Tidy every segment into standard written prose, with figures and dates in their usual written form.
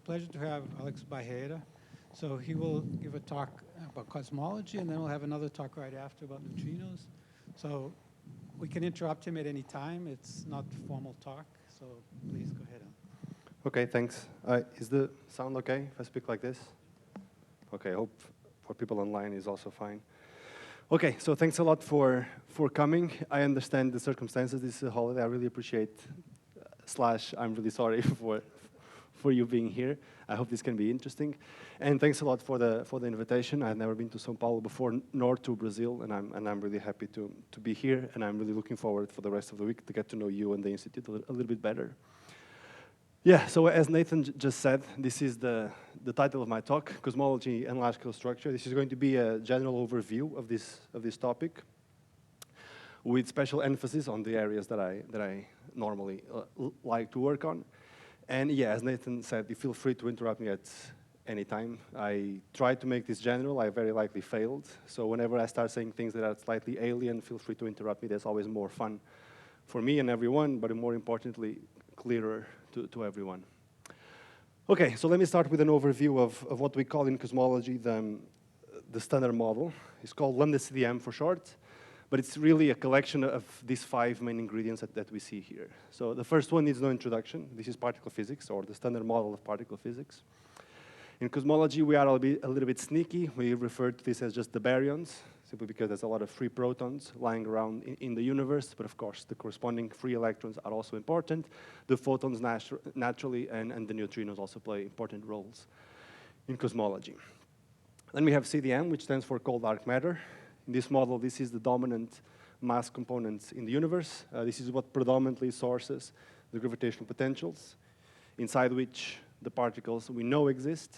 pleasure to have Alex Barreira. So he will give a talk about cosmology, and then we'll have another talk right after about neutrinos. So we can interrupt him at any time. It's not a formal talk, so please go ahead. Okay, thanks. Is the sound okay if I speak like this? Okay, I hope for people online is also fine. Okay, so thanks a lot for coming. I understand the circumstances. This is a holiday. I really appreciate, I'm really sorry for you being here. I hope this can be interesting. And thanks a lot for the invitation. I've never been to São Paulo before, nor to Brazil, and I'm really happy to be here, and I'm really looking forward for the rest of the week to get to know you and the Institute a little bit better. Yeah, so as Nathan just said, this is the title of my talk, Cosmology and Large-Scale Structure. This is going to be a general overview of this topic, with special emphasis on the areas that I normally like to work on. And yeah, as Nathan said, you feel free to interrupt me at any time. I tried to make this general. I very likely failed. So whenever I start saying things that are slightly alien, feel free to interrupt me. There's always more fun for me and everyone, but more importantly, clearer to everyone. Okay, so let me start with an overview of what we call in cosmology the standard model. It's called lambda CDM for short, but it's really a collection of these 5 main ingredients that we see here. So the first one needs no introduction. This is particle physics, or the standard model of particle physics. In cosmology, we are a little bit sneaky. We refer to this as just the baryons, simply because there's a lot of free protons lying around in the universe, but of course, the corresponding free electrons are also important. The photons naturally, and the neutrinos also play important roles in cosmology. Then we have CDM, which stands for cold dark matter. In this model, this is the dominant mass component in the universe. This is what predominantly sources the gravitational potentials, inside which the particles we know exist,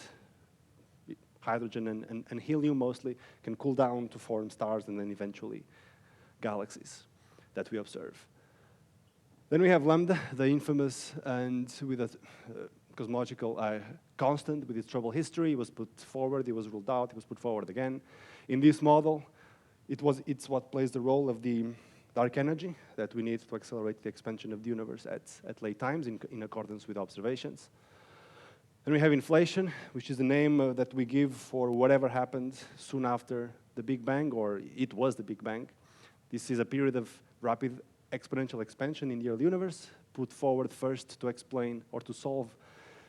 hydrogen and helium mostly, can cool down to form stars and then eventually galaxies that we observe. Then we have lambda, the infamous and with a cosmological constant with its troubled history. It was put forward, it was ruled out, it was put forward again. In this model, it's what plays the role of the dark energy that we need to accelerate the expansion of the universe at late times in accordance with observations. Then we have inflation, which is the name that we give for whatever happened soon after the Big Bang, or it was the Big Bang. This is a period of rapid exponential expansion in the early universe, put forward first to explain or to solve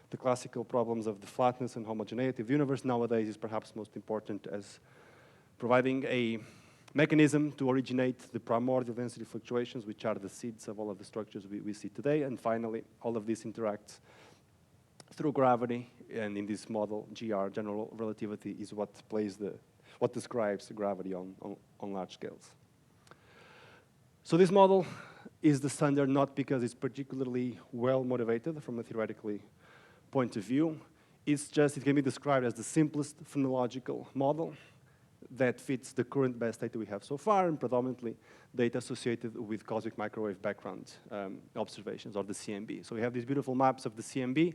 the classical problems of the flatness and homogeneity of the universe. Nowadays is perhaps most important as providing a mechanism to originate the primordial density fluctuations, which are the seeds of all of the structures we see today. And finally, all of this interacts through gravity, and in this model, GR, general relativity, is what describes gravity on large scales. So this model is the standard not because it's particularly well motivated from a theoretically point of view. It can be described as the simplest phonological model that fits the current best data we have so far, and predominantly data associated with cosmic microwave background observations, or the CMB. So we have these beautiful maps of the CMB.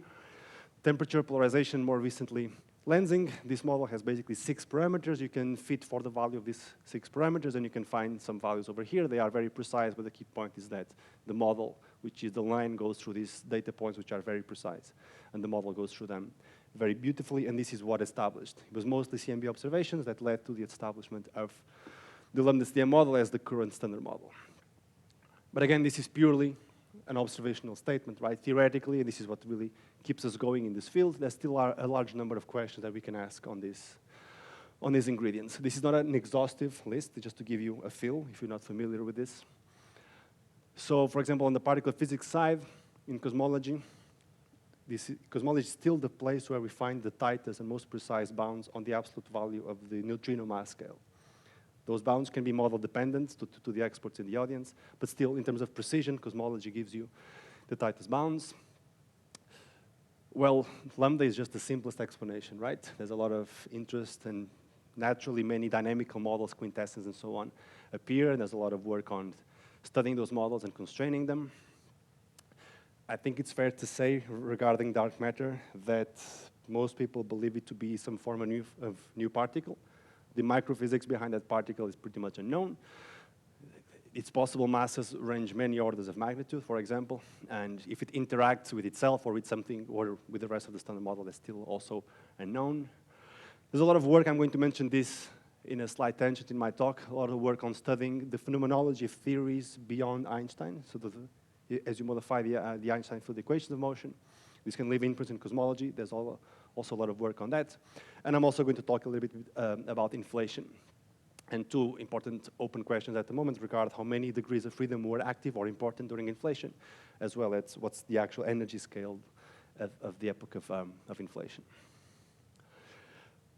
Temperature, polarization, more recently lensing. This model has basically 6 parameters. You can fit for the value of these 6 parameters, and you can find some values over here. They are very precise, but the key point is that the model, which is the line, goes through these data points, which are very precise, and the model goes through them very beautifully, and this is what established. It was mostly CMB observations that led to the establishment of the lambda CDM model as the current standard model. But again, this is purely an observational statement, right? Theoretically, and this is what really keeps us going in this field, there still are a large number of questions that we can ask on these ingredients. This is not an exhaustive list, just to give you a feel, if you're not familiar with this. So, for example, on the particle physics side, in cosmology, cosmology is still the place where we find the tightest and most precise bounds on the absolute value of the neutrino mass scale. Those bounds can be model dependent to the experts in the audience, but still, in terms of precision, cosmology gives you the tightest bounds. Well, lambda is just the simplest explanation, right? There's a lot of interest, and naturally many dynamical models, quintessence and so on, appear, and there's a lot of work on studying those models and constraining them. I think it's fair to say regarding dark matter that most people believe it to be some form of new particle. The microphysics behind that particle is pretty much unknown. its possible masses range many orders of magnitude, for example, and if it interacts with itself or with something or with the rest of the standard model, that's still also unknown. There's a lot of work, I'm going to mention this in a slight tangent in my talk, a lot of work on studying the phenomenology of theories beyond Einstein, so that as you modify the Einstein field equations of motion, this can leave inputs in cosmology. There's also a lot of work on that. And I'm also going to talk a little bit about inflation. And two important open questions at the moment regard how many degrees of freedom were active or important during inflation, as well as what's the actual energy scale of the epoch of inflation.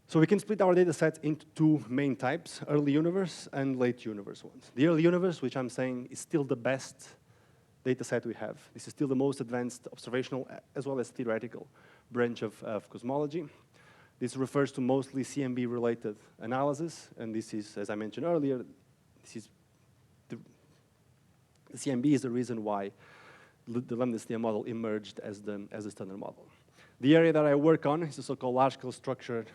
So we can split our data set into two main types, early universe and late universe ones. The early universe, which I'm saying is still the best data set we have. This is still the most advanced observational as well as theoretical branch of cosmology. This refers to mostly CMB-related analysis, and this is, as I mentioned earlier, the CMB is the reason why the lambda-SNIA model emerged as the standard model. The area that I work on is the so-called large-scale structured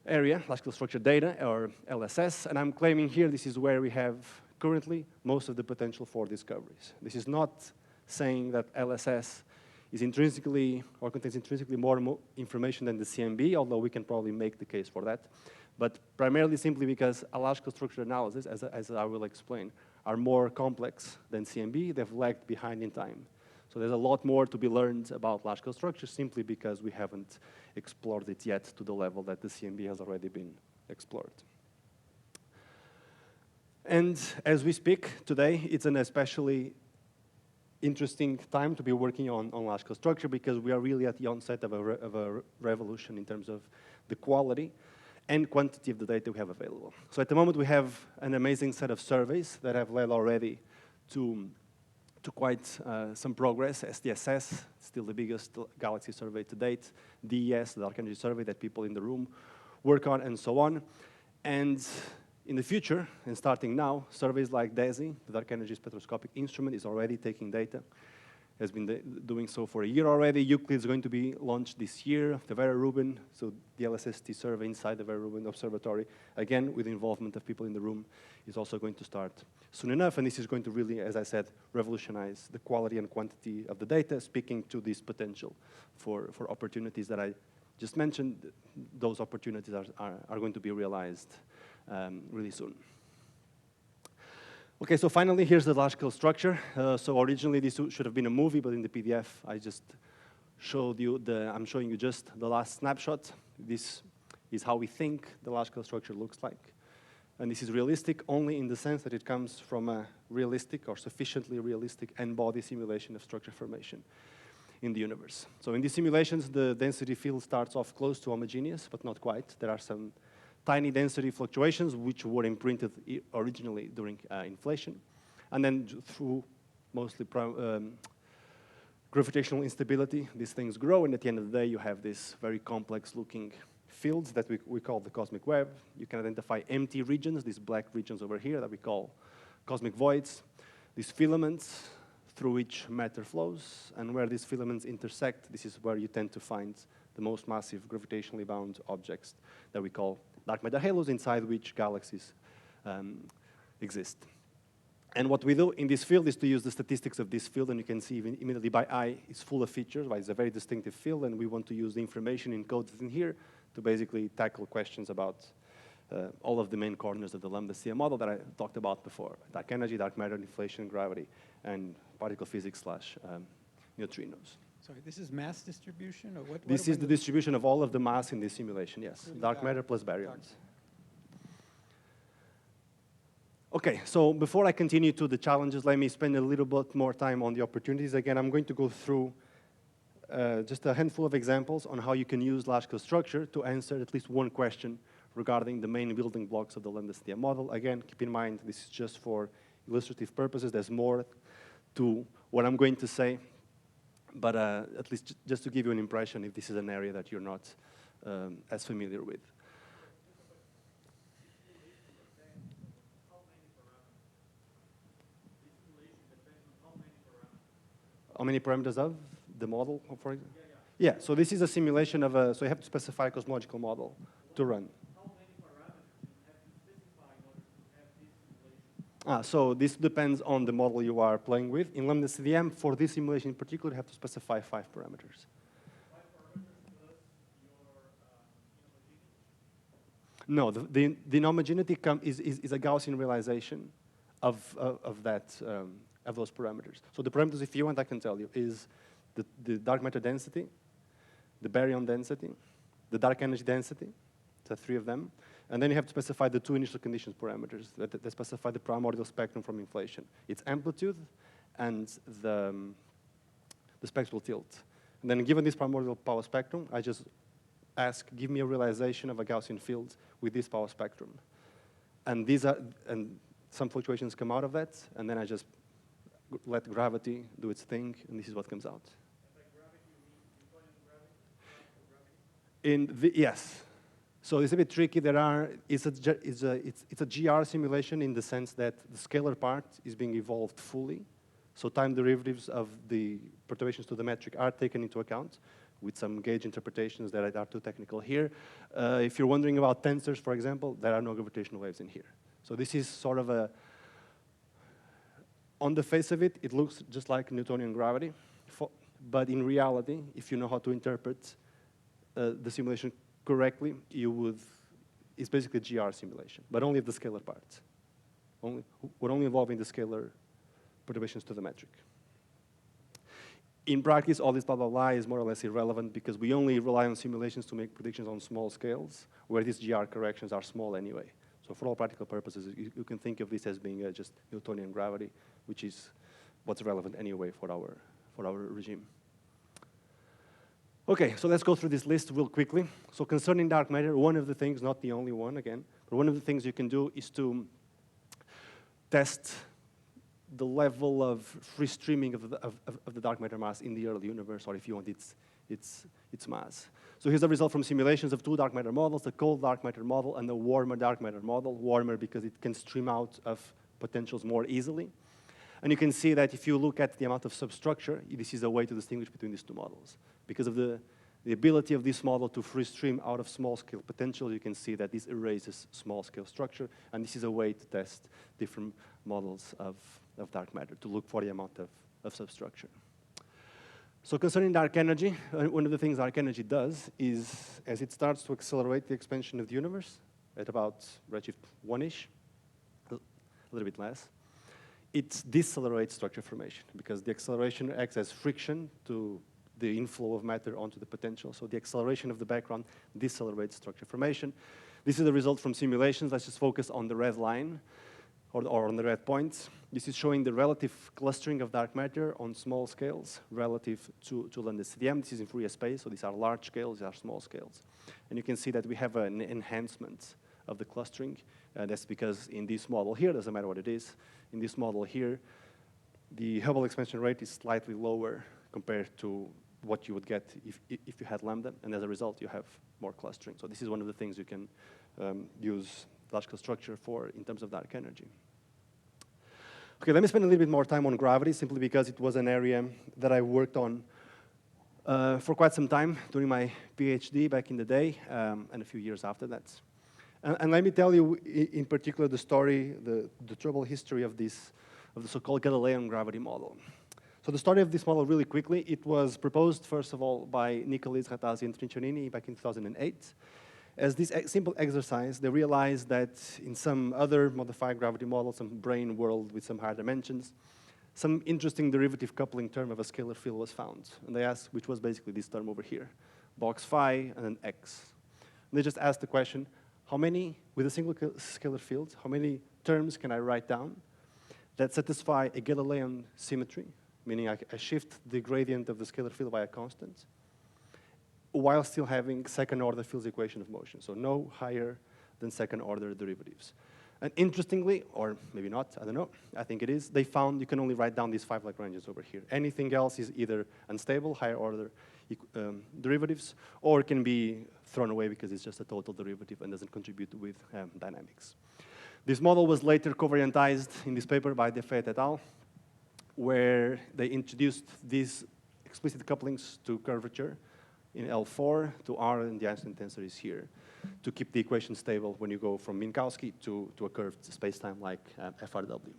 area, large-scale structured data, or LSS, and I'm claiming here this is where we have currently most of the potential for discoveries. This is not saying that LSS is intrinsically or contains intrinsically more information than the CMB, although we can probably make the case for that. But primarily simply because a large-scale structured analysis, as I will explain, are more complex than CMB. They've lagged behind in time. So there's a lot more to be learned about large-scale structure simply because we haven't explored it yet to the level that the CMB has already been explored. And as we speak today, it's an especially interesting time to be working on large-scale structure because we are really at the onset of a revolution in terms of the quality and quantity of the data we have available. So at the moment, we have an amazing set of surveys that have led already to quite some progress. SDSS, still the biggest galaxy survey to date. DES, the dark energy survey that people in the room work on, and so on. And in the future, and starting now, surveys like DESI, the Dark Energy Spectroscopic Instrument, is already taking data, has been doing so for a year already. Euclid is going to be launched this year, the Vera Rubin, so the LSST survey inside the Vera Rubin Observatory, again, with the involvement of people in the room, is also going to start soon enough, and this is going to really, as I said, revolutionize the quality and quantity of the data, speaking to this potential for opportunities that I just mentioned. Those opportunities are going to be realized really soon. Okay, so finally, here's the large-scale structure. So originally, this should have been a movie, but in the PDF, I just showed you I'm showing you just the last snapshot. This is how we think the large-scale structure looks like. And this is realistic only in the sense that it comes from a realistic or sufficiently realistic n-body simulation of structure formation in the universe. So in these simulations, the density field starts off close to homogeneous, but not quite. There are some tiny density fluctuations, which were imprinted originally during inflation. And then through mostly gravitational instability, these things grow, and at the end of the day, you have this very complex-looking fields that we call the cosmic web. You can identify empty regions, these black regions over here that we call cosmic voids, these filaments through which matter flows, and where these filaments intersect, this is where you tend to find the most massive gravitationally bound objects that we call dark matter halos, inside which galaxies exist. And what we do in this field is to use the statistics of this field, and you can see even immediately by eye, it's full of features, right? It's a very distinctive field, and we want to use the information encoded in here to basically tackle questions about all of the main corners of the lambda-SNIA model that I talked about before: dark energy, dark matter, inflation, gravity, and particle physics / neutrinos. Sorry, this is mass distribution, or what? This is the distribution of all of the mass in this simulation, yes. Really Dark matter plus baryons. Dark. Okay, so before I continue to the challenges, let me spend a little bit more time on the opportunities. Again, I'm going to go through just a handful of examples on how you can use large-scale structure to answer at least one question regarding the main building blocks of the lambda-SNIA model. Again, keep in mind, this is just for illustrative purposes. There's more to what I'm going to say, but at least just to give you an impression if this is an area that you're not as familiar with. How many parameters of the model, for example? Yeah, so this is a simulation of so you have to specify a cosmological model to run. How many parameters have you specified in order to have this simulation? So this depends on the model you are playing with. In Lambda CDM, for this simulation in particular, you have to specify 5 parameters. No, the inhomogeneity is a Gaussian realization of those parameters. So the parameters, if you want, I can tell you, is the dark matter density, the baryon density, the dark energy density, so 3 of them, and then you have to specify the 2 initial conditions parameters that specify the primordial spectrum from inflation. It's amplitude and the spectral tilt. And then given this primordial power spectrum, I just ask, give me a realization of a Gaussian field with this power spectrum. And some fluctuations come out of that, and then I just let gravity do its thing, and this is what comes out. Yes. So it's a bit tricky. It's a GR simulation in the sense that the scalar part is being evolved fully. So time derivatives of the perturbations to the metric are taken into account with some gauge interpretations that are too technical here. If you're wondering about tensors, for example, there are no gravitational waves in here. So this is sort of on the face of it, it looks just like Newtonian gravity. But in reality, if you know how to interpret the simulation correctly, it's basically a GR simulation, but only of the scalar parts. We're only involving the scalar perturbations to the metric. In practice, all this blah, blah, blah is more or less irrelevant because we only rely on simulations to make predictions on small scales, where these GR corrections are small anyway. So for all practical purposes, you can think of this as being just Newtonian gravity, which is what's relevant anyway for our regime. Okay, so let's go through this list real quickly. So concerning dark matter, one of the things, not the only one again, but one of the things you can do is to test the level of free streaming of the dark matter mass in the early universe, or if you want its mass. So here's the result from simulations of 2 dark matter models, the cold dark matter model and the warmer dark matter model. Warmer because it can stream out of potentials more easily. And you can see that if you look at the amount of substructure, this is a way to distinguish between these 2 models. Because of the ability of this model to free stream out of small-scale potential, you can see that this erases small-scale structure, and this is a way to test different models of dark matter, to look for the amount of substructure. So concerning dark energy, one of the things dark energy does is, as it starts to accelerate the expansion of the universe, at about redshift 1-ish, a little bit less, it decelerates structure formation, because the acceleration acts as friction to the inflow of matter onto the potential. So the acceleration of the background decelerates structure formation. This is the result from simulations. Let's just focus on the red line, or on the red points. This is showing the relative clustering of dark matter on small scales relative to Lambda CDM. This is in Fourier space, so these are large scales, these are small scales. And you can see that we have an enhancement of the clustering. That's because in this model here, doesn't matter what it is, in this model here, the Hubble expansion rate is slightly lower compared to what you would get if you had lambda, and as a result, you have more clustering. So this is one of the things you can use large-scale structure for in terms of dark energy. Okay, let me spend a little bit more time on gravity, simply because it was an area that I worked on for quite some time during my PhD back in the day, and a few years after that. And let me tell you, in particular, the story, the troubled history of the so-called Galilean gravity model. So the story of this model, really quickly, it was proposed, first of all, by Nicolis, Rattasi, and Trincionini back in 2008. As this simple exercise, they realized that in some other modified gravity model, some brane world with some higher dimensions, some interesting derivative coupling term of a scalar field was found. And they asked, which was basically this term over here, box phi and an x. And they just asked the question, how many, with a single scalar field, how many terms can I write down that satisfy a Galilean symmetry, meaning I shift the gradient of the scalar field by a constant, while still having second-order fields equation of motion, so no higher than second-order derivatives. And interestingly, or maybe not, I don't know, I think it is, they found you can only write down these 5 Lagranges over here. Anything else is either unstable, higher-order derivatives, or it can be thrown away because it's just a total derivative and doesn't contribute with dynamics. This model was later covariantized in this paper by Defayet et al., where they introduced these explicit couplings to curvature in L4 to R, and the Einstein tensor is here, to keep the equation stable when you go from Minkowski to a curved spacetime like FRW.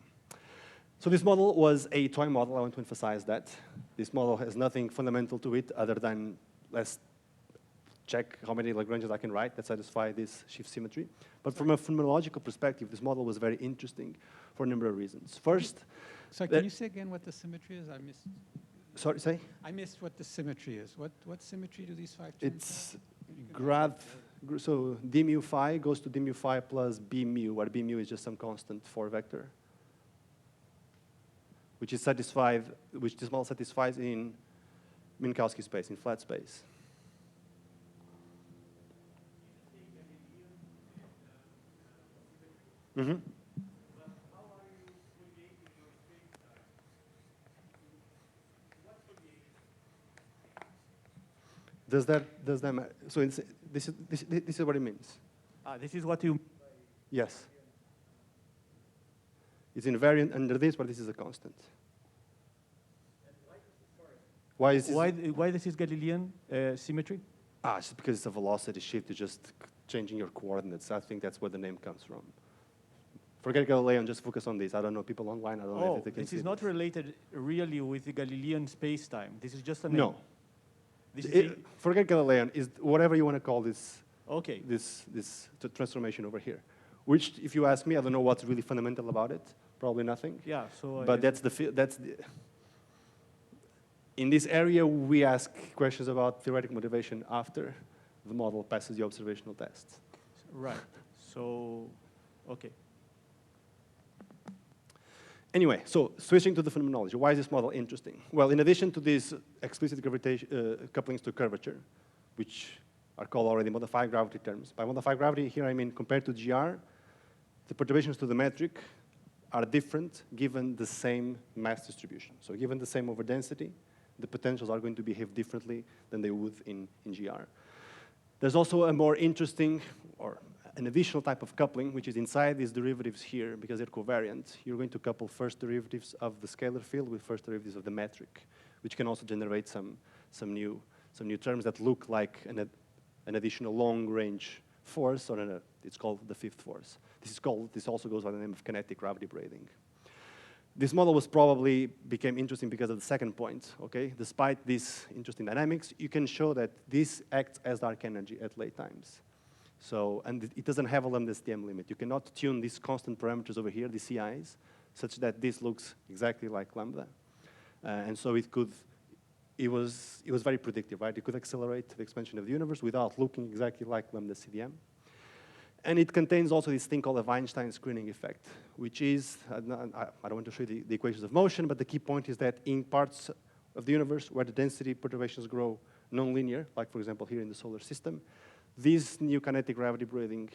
So this model was a toy model. I want to emphasize that. This model has nothing fundamental to it other than let's check how many Lagrangians I can write that satisfy this shift symmetry. But from a phenomenological perspective, this model was very interesting for a number of reasons. First, So can you say again what the symmetry is? I missed. sorry, say? I missed what the symmetry is. What symmetry do these 5 terms It's have? grad, so d mu phi goes to d mu phi plus b mu, where b mu is just some constant for vector, which is satisfied, which this model satisfies in Minkowski space, in flat space. Mm-hmm. Does that matter? So this is what it means. This is what you... Yes. It's invariant under this, but this is a constant. Why is this? Why this is Galilean symmetry? It's because it's a velocity shift. You're just changing your coordinates. I think that's where the name comes from. Forget Galilean, just focus on this. I don't know, people online, I don't know if they can this see is not related really with the Galilean space-time. This is just a name. No. This is Forget Galilean, is whatever you want to call this, okay. this transformation over here. Which, if you ask me, I don't know what's really fundamental about it. Probably nothing. Yeah, so... But that's the in this area, we ask questions about theoretical motivation after the model passes the observational test. Right. So, okay. Anyway, so switching to the phenomenology, why is this model interesting? Well, in addition to these explicit gravitation, couplings to curvature, which are called already modified gravity terms. By modified gravity, here I mean compared to GR, the perturbations to the metric are different given the same mass distribution. So given the same overdensity, the potentials are going to behave differently than they would in GR. There's also a more interesting, or an additional type of coupling, which is inside these derivatives here, because they're covariant. You're going to couple first derivatives of the scalar field with first derivatives of the metric, which can also generate some new terms that look like an additional long-range force, or it's called the fifth force. This also goes by the name of kinetic gravity braiding. This model became interesting because of the second point, okay? Despite this interesting dynamics, you can show that this acts as dark energy at late times. So, and it doesn't have a lambda STM limit. You cannot tune these constant parameters over here, the CIs, such that this looks exactly like lambda. And so it was very predictive, right? It could accelerate the expansion of the universe without looking exactly like lambda CDM. And it contains also this thing called a Weinstein screening effect, which is, I don't want to show you the equations of motion, but the key point is that in parts of the universe where the density perturbations grow nonlinear, like for example here in the solar system, these new kinetic gravity braiding,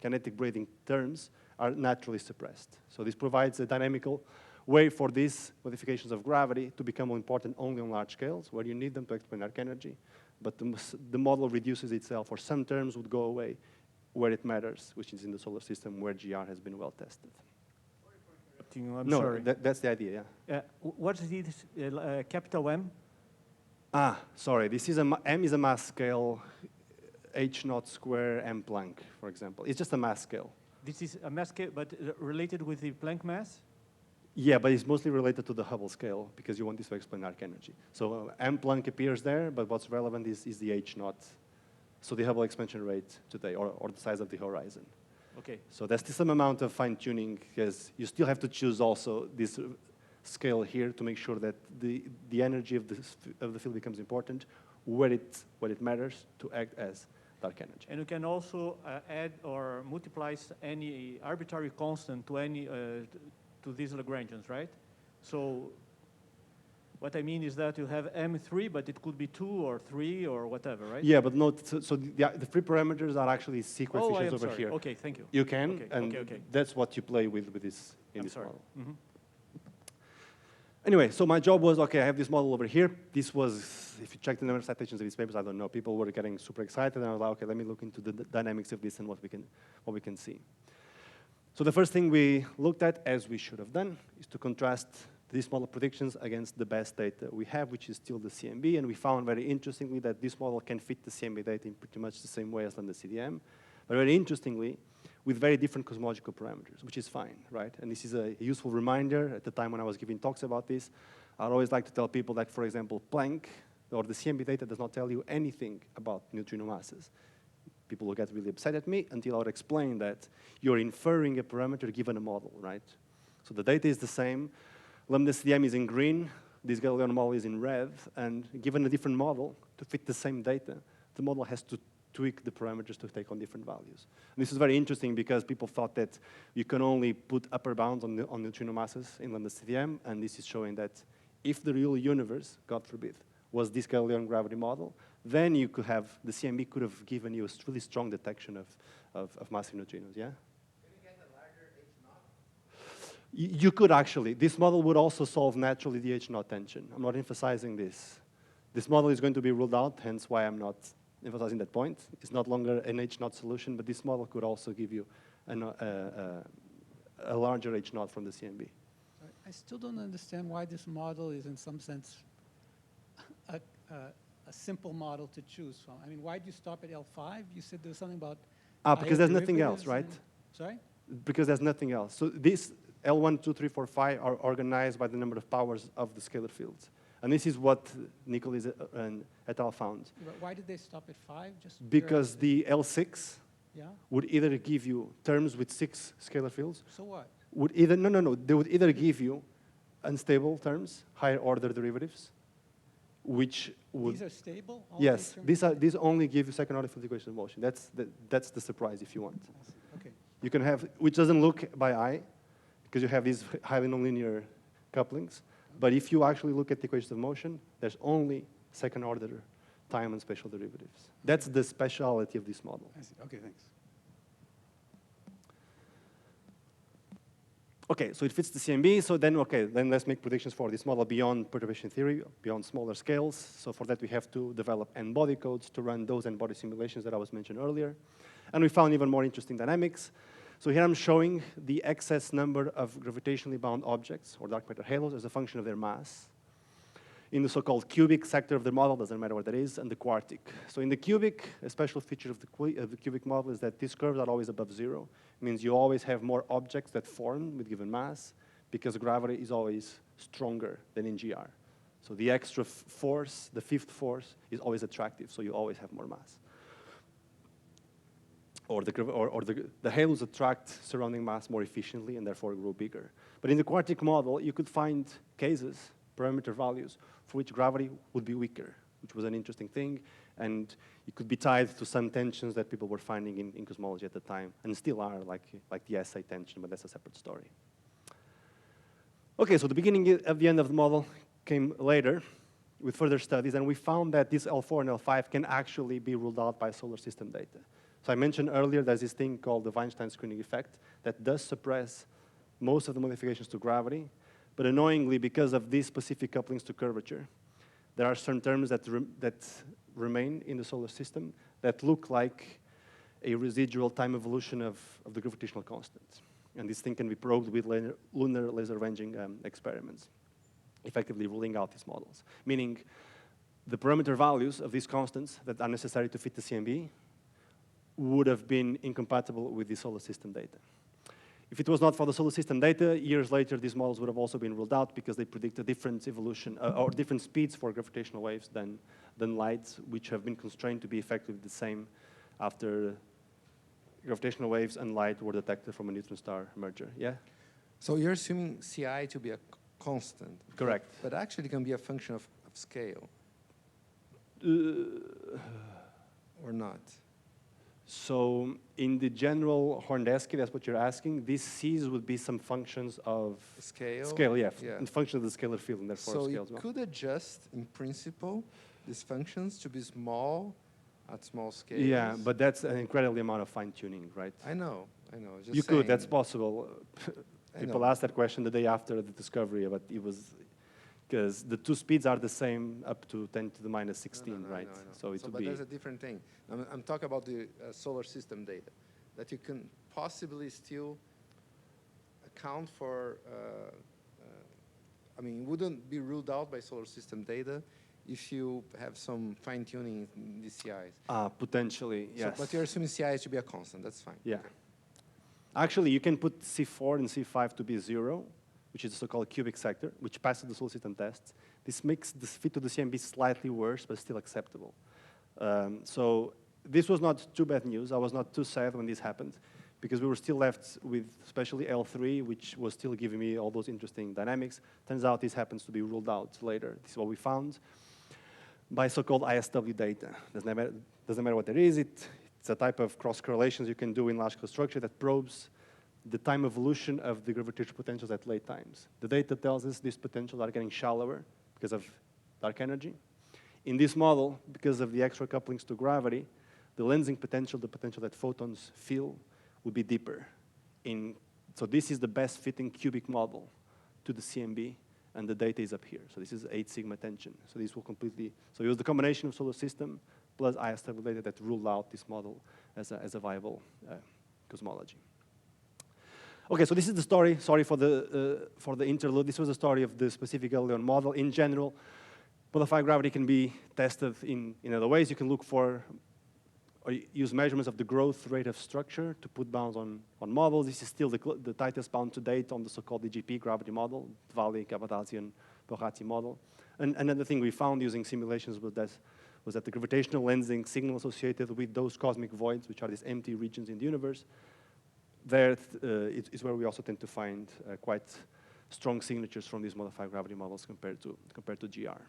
kinetic braiding terms are naturally suppressed. So this provides a dynamical way for these modifications of gravity to become important only on large scales, where you need them to explain dark energy. But the model reduces itself, or some terms would go away where it matters, which is in the solar system where GR has been well tested. I'm sorry. That's the idea, yeah. What is this capital M? Sorry, this is M is a mass scale, H0 square M Planck, for example. It's just a mass scale. This is a mass scale, but related with the Planck mass? Yeah, but it's mostly related to the Hubble scale, because you want this to explain dark energy. So M Planck appears there, but what's relevant is the H0. So the Hubble expansion rate today, or the size of the horizon. Okay. So there's still some amount of fine-tuning, because you still have to choose also this scale here to make sure that the energy of the field becomes important, where it matters to act as dark energy. And you can also add or multiply any arbitrary constant to any to these Lagrangians, right? So what I mean is that you have M3, but it could be 2 or 3 or whatever, right? Yeah, but not, so the free parameters are actually C coefficients over here. Okay, thank you. You can, okay, and okay. that's what you play with this in this sorry. model. Mm-hmm. Anyway, so my job was, okay, I have this model over here. This was, if you check the number of citations of these papers, I don't know, people were getting super excited, and I was like, okay, let me look into the dynamics of this and what we can see. So the first thing we looked at, as we should have done, is to contrast this model predictions against the best data we have, which is still the CMB, and we found very interestingly that this model can fit the CMB data in pretty much the same way as lambda CDM, but very interestingly, with very different cosmological parameters, which is fine, right? And this is a useful reminder. At the time when I was giving talks about this, I'd always like to tell people that, for example, Planck, or the CMB data does not tell you anything about neutrino masses. People will get really upset at me until I would explain that you're inferring a parameter given a model, right? So the data is the same. Lambda CDM is in green, this Galilean model is in red, and given a different model to fit the same data, the model has to tweak the parameters to take on different values. And this is very interesting because people thought that you can only put upper bounds on neutrino masses in lambda CDM, and this is showing that if the real universe, God forbid, was this Galilean gravity model, then you could have, the CMB could have given you a really strong detection of massive neutrinos, yeah? You could actually. This model would also solve naturally the H0 tension. I'm not emphasizing this. This model is going to be ruled out, hence why I'm not emphasizing that point. It's not longer an H0 solution, but this model could also give you a larger H0 from the CMB. I still don't understand why this model is, in some sense, a simple model to choose from. I mean, why do you stop at L5? You said there was something about Because there's nothing else, right? Sorry? Because there's nothing else. So this L1, 2, 3, 4, 5 are organized by the number of powers of the scalar fields. And this is what Nicholas et al. Found. But why did they stop at 5? Just Because the L6 yeah? would either give you terms with 6 scalar fields. So what? Would either, no. They would either give you unstable terms, higher order derivatives, which would... These are stable? All Yes, terms? these only give you second order field equation of motion. That's the surprise if you want. Okay. You can have, which doesn't look by eye, because you have these highly nonlinear couplings. But if you actually look at the equations of motion, there's only second order time and spatial derivatives. That's the speciality of this model. I see. Okay, thanks. Okay, so it fits the CMB. So then, okay, then let's make predictions for this model beyond perturbation theory, beyond smaller scales. So for that, we have to develop n-body codes to run those n-body simulations that I was mentioned earlier. And we found even more interesting dynamics. So here I'm showing the excess number of gravitationally bound objects, or dark matter halos, as a function of their mass. In the so-called cubic sector of the model, doesn't matter what that is, and the quartic. So in the cubic, a special feature of the cubic model is that these curves are always above 0. It means you always have more objects that form with given mass, because gravity is always stronger than in GR. So the extra force, the fifth force, is always attractive, so you always have more mass. Or the halos attract surrounding mass more efficiently and therefore grow bigger. But in the quartic model, you could find cases, parameter values, for which gravity would be weaker, which was an interesting thing. And it could be tied to some tensions that people were finding in cosmology at the time, and still are, like the SA tension, but that's a separate story. Okay, so the beginning of the end of the model came later with further studies, and we found that this L4 and L5 can actually be ruled out by solar system data. So I mentioned earlier there's this thing called the Weinstein screening effect that does suppress most of the modifications to gravity, but annoyingly, because of these specific couplings to curvature, there are certain terms that remain in the solar system that look like a residual time evolution of the gravitational constant. And this thing can be probed with lunar laser ranging experiments, effectively ruling out these models. Meaning the parameter values of these constants that are necessary to fit the CMB would have been incompatible with the solar system data. If it was not for the solar system data, years later, these models would have also been ruled out because they predict a different evolution or different speeds for gravitational waves than light, which have been constrained to be effectively the same after gravitational waves and light were detected from a neutron star merger. Yeah? So you're assuming CI to be a constant. Correct. But actually it can be a function of scale. Or not. So in the general Horndeski, that's what you're asking, these C's would be some functions of Scale? Scale, yeah. Yeah. And function of the scalar field, and therefore So scale you as well. could adjust, in principle, these functions to be small at small scales. Yeah, but that's an incredible amount of fine-tuning, right? I know. Just You saying. could, that's possible. I People know. asked that question the day after the discovery, but it was, because the two speeds are the same up to 10 to the minus 16, No, right? I know. So it would but be... there's a different thing. I'm talking about the solar system data, that you can possibly still account for I mean, wouldn't be ruled out by solar system data if you have some fine-tuning in the CIs. Potentially, So, yes. but you're assuming CIs to be a constant, that's fine. Yeah. Actually, you can put C4 and C5 to be 0, which is the so-called cubic sector, which passes the solar system tests. This makes the fit to the CMB slightly worse, but still acceptable. So this was not too bad news. I was not too sad when this happened, because we were still left with especially L3, which was still giving me all those interesting dynamics. Turns out this happens to be ruled out later. This is what we found by so-called ISW data. Doesn't matter what it is. It's a type of cross-correlations you can do in large-scale structure that probes the time evolution of the gravitational potentials at late times. The data tells us these potentials are getting shallower because of dark energy. In this model, because of the extra couplings to gravity, the lensing potential, the potential that photons feel, would be deeper. So this is the best fitting cubic model to the CMB, and the data is up here. So this is 8 sigma tension. So this will completely, so it was the combination of solar system plus ISW data that ruled out this model as a viable cosmology. Okay, so this is the story. Sorry for the interlude. This was the story of the specific Leon model. In general, modified gravity can be tested in other ways. You can look for or use measurements of the growth rate of structure to put bounds on models. This is still the tightest bound to date on the so-called DGP gravity model, Valley, Cavadasi, and Borati model. And another thing we found using simulations was that the gravitational lensing signal associated with those cosmic voids, which are these empty regions in the universe, there is where we also tend to find quite strong signatures from these modified gravity models compared to GR.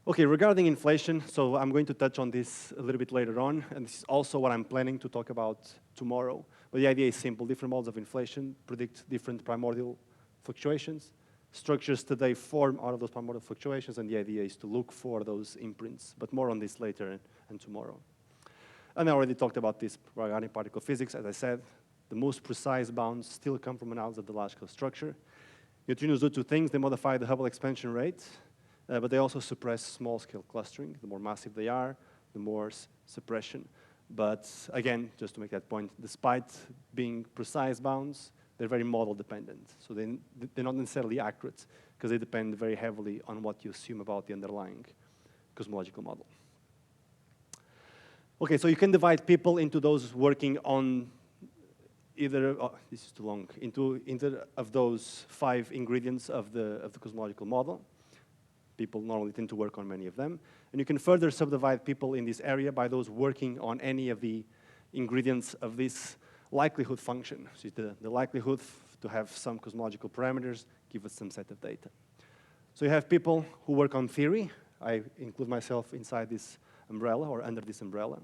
Okay, regarding inflation, so I'm going to touch on this a little bit later on, and this is also what I'm planning to talk about tomorrow. But the idea is simple. Different models of inflation predict different primordial fluctuations. Structures today form out of those primordial fluctuations, and the idea is to look for those imprints. But more on this later and tomorrow. And I already talked about this regarding particle physics. As I said, the most precise bounds still come from analysis of the large-scale structure. Neutrinos do two things. They modify the Hubble expansion rate, but they also suppress small-scale clustering. The more massive they are, the more suppression. But again, just to make that point, despite being precise bounds, they're very model-dependent. So they're not necessarily accurate, because they depend very heavily on what you assume about the underlying cosmological model. Okay, so you can divide people into those working on either, this is too long, into either of those 5 ingredients of the cosmological model. People normally tend to work on many of them. And you can further subdivide people in this area by those working on any of the ingredients of this likelihood function. So the likelihood to have some cosmological parameters give us some set of data. So you have people who work on theory. I include myself inside this umbrella or under this umbrella.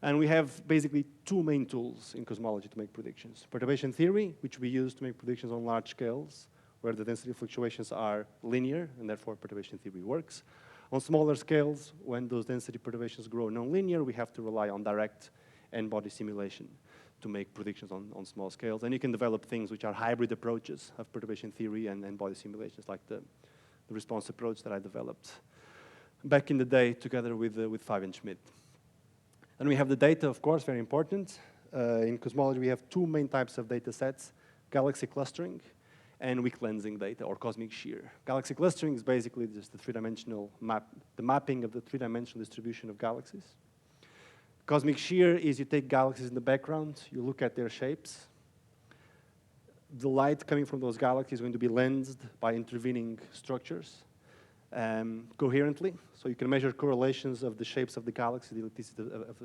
And we have basically 2 main tools in cosmology to make predictions. Perturbation theory, which we use to make predictions on large scales, where the density fluctuations are linear, and therefore perturbation theory works. On smaller scales, when those density perturbations grow nonlinear, we have to rely on direct n-body simulation to make predictions on small scales. And you can develop things which are hybrid approaches of perturbation theory and n-body simulations, like the response approach that I developed back in the day together with Fabian Schmidt. And we have the data, of course, very important. In cosmology, we have 2 main types of data sets: galaxy clustering and weak lensing data, or cosmic shear. Galaxy clustering is basically just the 3-dimensional the mapping of the 3-dimensional distribution of galaxies. Cosmic shear is you take galaxies in the background, you look at their shapes. The light coming from those galaxies is going to be lensed by intervening structures coherently. So you can measure correlations of the shapes of the galaxy, the elasticity of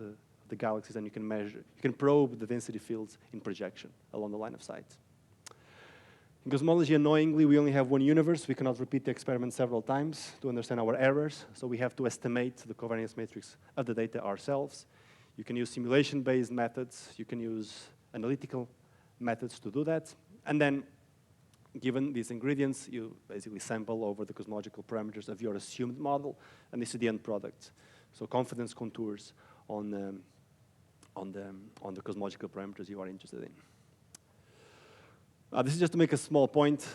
the galaxies, and you can probe the density fields in projection along the line of sight. In cosmology, annoyingly, we only have one universe. We cannot repeat the experiment several times to understand our errors, so we have to estimate the covariance matrix of the data ourselves. You can use simulation-based methods. You can use analytical methods to do that. And then, given these ingredients, you basically sample over the cosmological parameters of your assumed model, and this is the end product. So confidence contours on the cosmological parameters you are interested in. This is just to make a small point.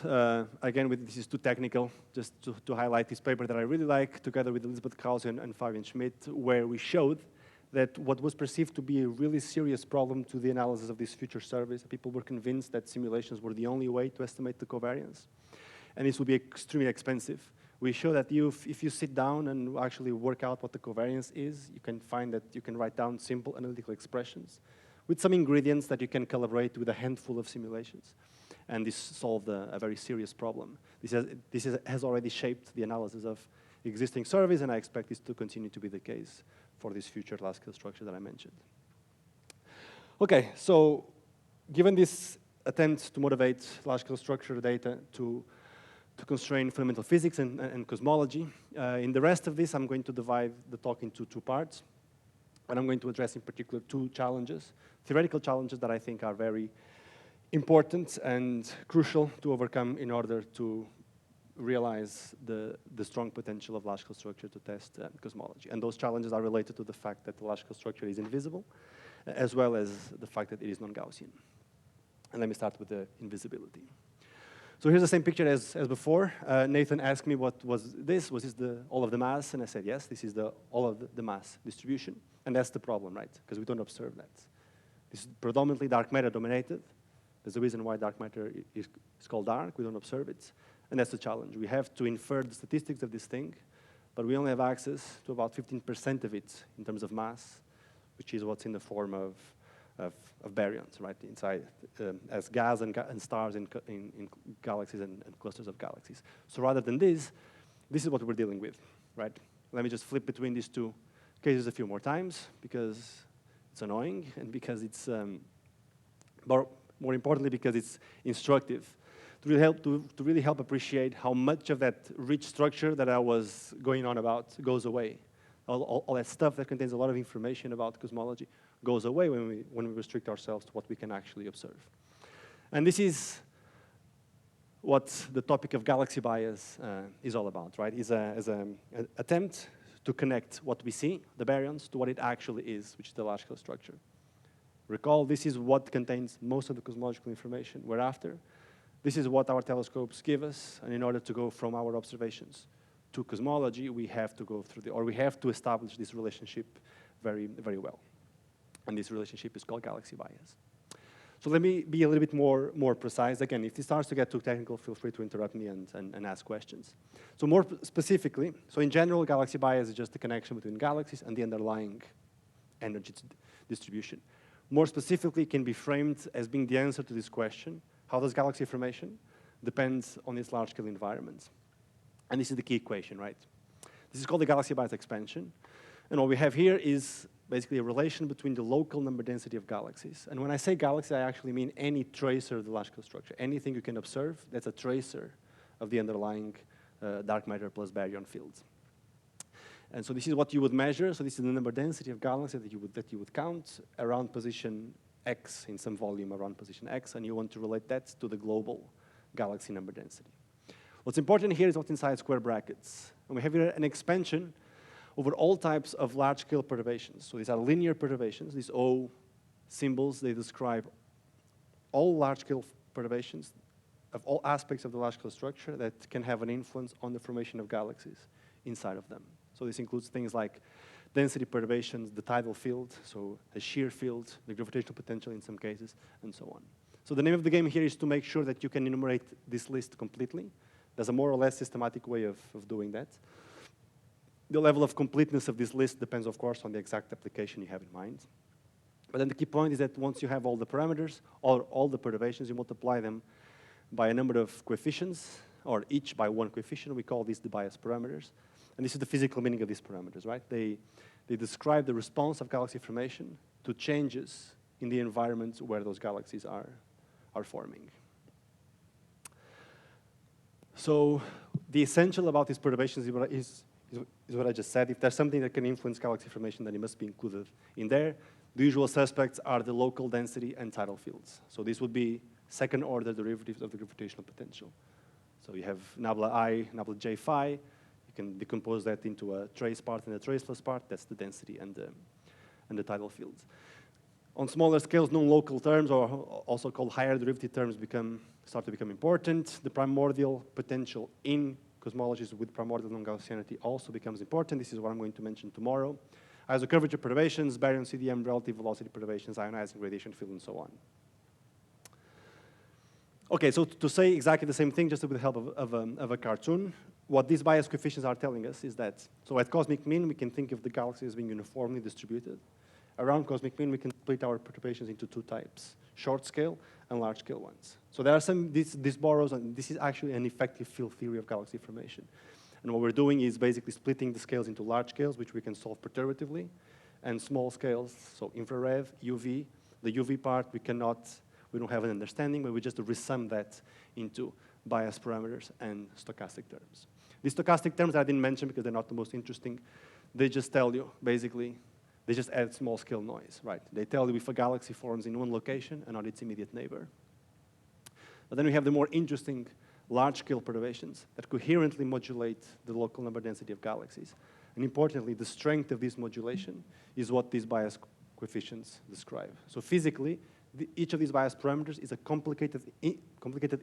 Again, this is too technical, just to highlight this paper that I really like, together with Elizabeth Krause and Fabian Schmidt, where we showed that what was perceived to be a really serious problem to the analysis of these future surveys, people were convinced that simulations were the only way to estimate the covariance. and this will be extremely expensive. We show that if you sit down and actually work out what the covariance is, you can find that you can write down simple analytical expressions with some ingredients that you can calibrate with a handful of simulations. And this solved a very serious problem. This has already shaped the analysis of existing surveys, and I expect this to continue to be the case for this future large-scale structure that I mentioned. Okay, so given this attempt to motivate large-scale structure data to constrain fundamental physics and cosmology, in the rest of this, I'm going to divide the talk into two parts. And I'm going to address in particular two challenges, theoretical challenges that I think are very important and crucial to overcome in order to realize the strong potential of large-scale structure to test cosmology. And those challenges are related to the fact that the large-scale structure is invisible, as well as the fact that it is non-Gaussian. And let me start with the invisibility. So here's the same picture as before. Nathan asked me what was this? Was this all of the mass? And I said, yes, this is all of the mass distribution. And that's the problem, right? Because we don't observe that. This is predominantly dark matter dominated. There's a reason why dark matter is called dark. We don't observe it. And that's the challenge. We have to infer the statistics of this thing, but we only have access to about 15% of it in terms of mass, which is what's in the form of baryons, right, inside as gas and stars in galaxies and clusters of galaxies. So rather than this is what we're dealing with, right? Let me just flip between these two cases a few more times because it's annoying and because it's, more importantly, because it's instructive to really help appreciate how much of that rich structure that I was going on about goes away. All that stuff that contains a lot of information about cosmology goes away when we restrict ourselves to what we can actually observe. And this is what the topic of galaxy bias is all about, right? Is an attempt to connect what we see, the baryons, to what it actually is, which is the large-scale structure. Recall, this is what contains most of the cosmological information we're after. This is what our telescopes give us, and in order to go from our observations to cosmology, we have to go through we have to establish this relationship very, very well. And this relationship is called galaxy bias. So let me be a little bit more precise. Again, if this starts to get too technical, feel free to interrupt me and ask questions. So more specifically, so in general, galaxy bias is just the connection between galaxies and the underlying energy distribution. More specifically, it can be framed as being the answer to this question: how does galaxy formation depend on its large-scale environments? And this is the key equation, right? This is called the galaxy bias expansion. And what we have here is basically a relation between the local number density of galaxies. And when I say galaxy, I actually mean any tracer of the large-scale structure. Anything you can observe, that's a tracer of the underlying dark matter plus baryon fields. And so this is what you would measure. So this is the number density of galaxies that you would count around position X, in some volume around position X, and you want to relate that to the global galaxy number density. What's important here is what's inside square brackets. And we have here an expansion over all types of large-scale perturbations. So these are linear perturbations. These O symbols, they describe all large-scale perturbations of all aspects of the large-scale structure that can have an influence on the formation of galaxies inside of them. So this includes things like density perturbations, the tidal field, so a shear field, the gravitational potential in some cases, and so on. So the name of the game here is to make sure that you can enumerate this list completely. There's a more or less systematic way of doing that. The level of completeness of this list depends, of course, on the exact application you have in mind. But then the key point is that once you have all the parameters, or all the perturbations, you multiply them by a number of coefficients, or each by one coefficient. We call these the bias parameters. And this is the physical meaning of these parameters, right? They describe the response of galaxy formation to changes in the environment where those galaxies are forming. So the essential about these perturbations is what I just said. If there's something that can influence galaxy formation, then it must be included in there. The usual suspects are the local density and tidal fields. So these would be second-order derivatives of the gravitational potential. So you have nabla I, nabla J phi. You can decompose that into a trace part and a traceless part. That's the density and the tidal fields. On smaller scales, non-local terms, or also called higher derivative terms, start to become important. The primordial potential in cosmologies with primordial non-Gaussianity also becomes important. This is what I'm going to mention tomorrow. Isocurvature perturbations, baryon CDM, relative velocity perturbations, ionizing radiation field, and so on. Okay, so to say exactly the same thing, just with the help of a cartoon, what these bias coefficients are telling us is that, so at cosmic mean, we can think of the galaxy as being uniformly distributed. Around cosmic mean, we can split our perturbations into two types, short scale and large scale ones. So there are some, this borrows, and this is actually an effective field theory of galaxy formation. And what we're doing is basically splitting the scales into large scales, which we can solve perturbatively, and small scales, so infrared, UV. The UV part, we don't have an understanding, but we just resum that into bias parameters and stochastic terms. These stochastic terms I didn't mention because they're not the most interesting. They just tell you, basically, they just add small scale noise, right? They tell you if a galaxy forms in one location and not its immediate neighbor. But then we have the more interesting large scale perturbations that coherently modulate the local number density of galaxies. And importantly, the strength of this modulation is what these bias coefficients describe. So physically, each of these bias parameters is a complicated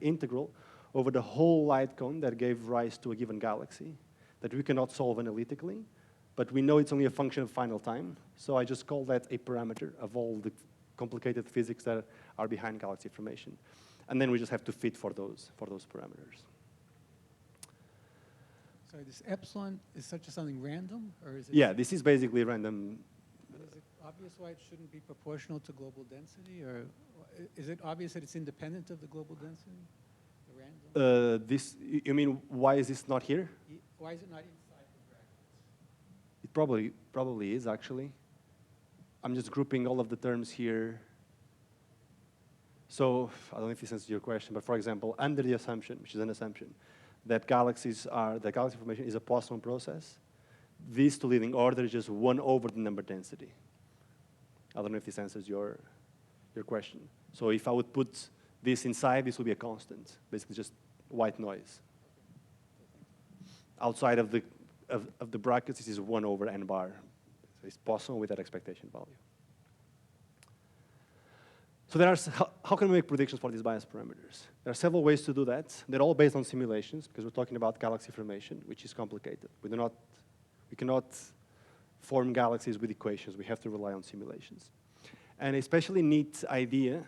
integral over the whole light cone that gave rise to a given galaxy that we cannot solve analytically, but we know it's only a function of final time. So I just call that a parameter of all the complicated physics that are behind galaxy formation. And then we just have to fit for those parameters. So this epsilon is such a something random, or is it? Yeah, this is basically random. Is it obvious why it shouldn't be proportional to global density, or is it obvious that it's independent of the global density? The random? You mean, why is this not here? Why is it not inside the brackets? It probably is, actually. I'm just grouping all of the terms here. So I don't know if this answers your question, but for example, under the assumption, which is an assumption, that galaxy formation is a Poisson process, these two leading order is just 1 over the number density. I don't know if this answers your question. So if I would put this inside, this will be a constant, basically just white noise. Outside of the brackets, this is 1 over n bar. So it's Poisson with that expectation value. So how can we make predictions for these bias parameters? There are several ways to do that. They're all based on simulations, because we're talking about galaxy formation, which is complicated. We cannot form galaxies with equations. We have to rely on simulations. And a especially neat idea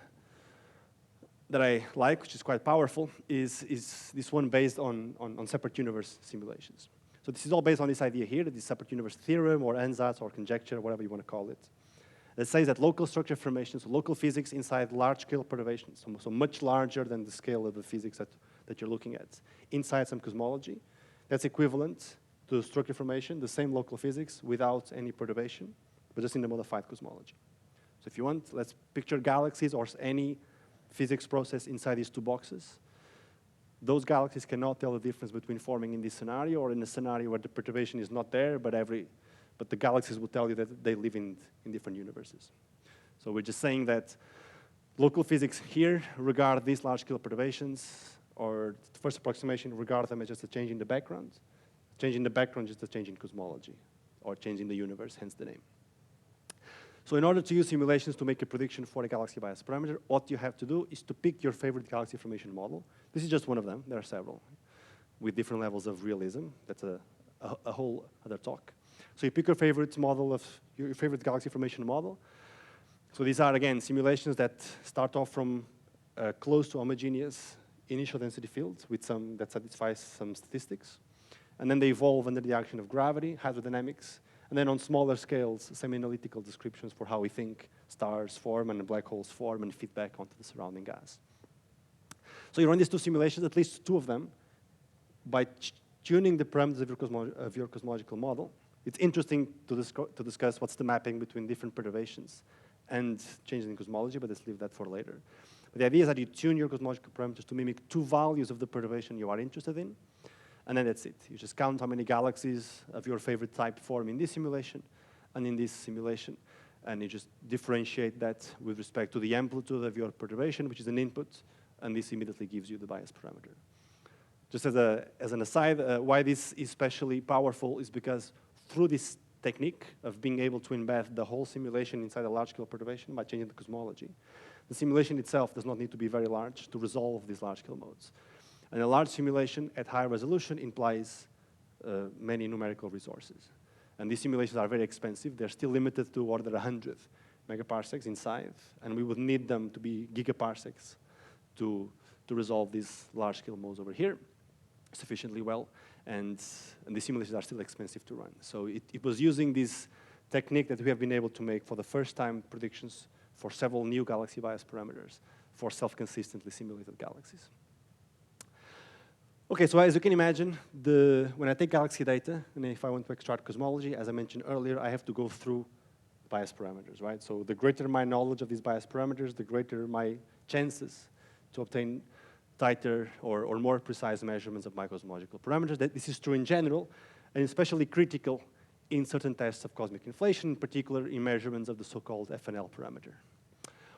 that I like, which is quite powerful, is this one based on separate universe simulations. So this is all based on this idea here, that this separate universe theorem, or ansatz, or conjecture, whatever you want to call it. That says that local structure formations, local physics inside large-scale perturbations, so much larger than the scale of the physics that you're looking at, inside some cosmology, that's equivalent to structure formation, the same local physics without any perturbation, but just in the modified cosmology. So if you want, let's picture galaxies or any physics process inside these two boxes. Those galaxies cannot tell the difference between forming in this scenario or in a scenario where the perturbation is not there, but the galaxies will tell you that they live in different universes. So we're just saying that local physics here regard these large-scale perturbations, or the first approximation regard them as just a change in the background. Change in the background is just a change in cosmology, or change in the universe, hence the name. So in order to use simulations to make a prediction for a galaxy bias parameter, what you have to do is to pick your favorite galaxy formation model. This is just one of them. There are several with different levels of realism. That's a whole other talk. So you pick your favorite model of your favorite galaxy formation model. So these are, again, simulations that start off from close to homogeneous initial density fields with some that satisfies some statistics. And then they evolve under the action of gravity, hydrodynamics, and then on smaller scales, semi-analytical descriptions for how we think stars form and black holes form and feedback onto the surrounding gas. So you run these two simulations, at least two of them, by tuning the parameters of your cosmological model. It's interesting to discuss what's the mapping between different perturbations and changes in cosmology, but let's leave that for later. But the idea is that you tune your cosmological parameters to mimic two values of the perturbation you are interested in, and then that's it. You just count how many galaxies of your favorite type form in this simulation and in this simulation, and you just differentiate that with respect to the amplitude of your perturbation, which is an input, and this immediately gives you the bias parameter. Just as an aside, why this is especially powerful is because through this technique of being able to embed the whole simulation inside a large-scale perturbation by changing the cosmology, the simulation itself does not need to be very large to resolve these large-scale modes. And a large simulation at high resolution implies many numerical resources. And these simulations are very expensive. They're still limited to order 100 megaparsecs inside, and we would need them to be gigaparsecs to to resolve these large-scale modes over here sufficiently well, and the simulations are still expensive to run. So it was using this technique that we have been able to make for the first time predictions for several new galaxy bias parameters for self-consistently simulated galaxies. Okay, so as you can imagine, when I take galaxy data, and if I want to extract cosmology, as I mentioned earlier, I have to go through bias parameters, right? So the greater my knowledge of these bias parameters, the greater my chances to obtain tighter or more precise measurements of my cosmological parameters. This is true in general, and especially critical in certain tests of cosmic inflation, in particular in measurements of the so-called FNL parameter.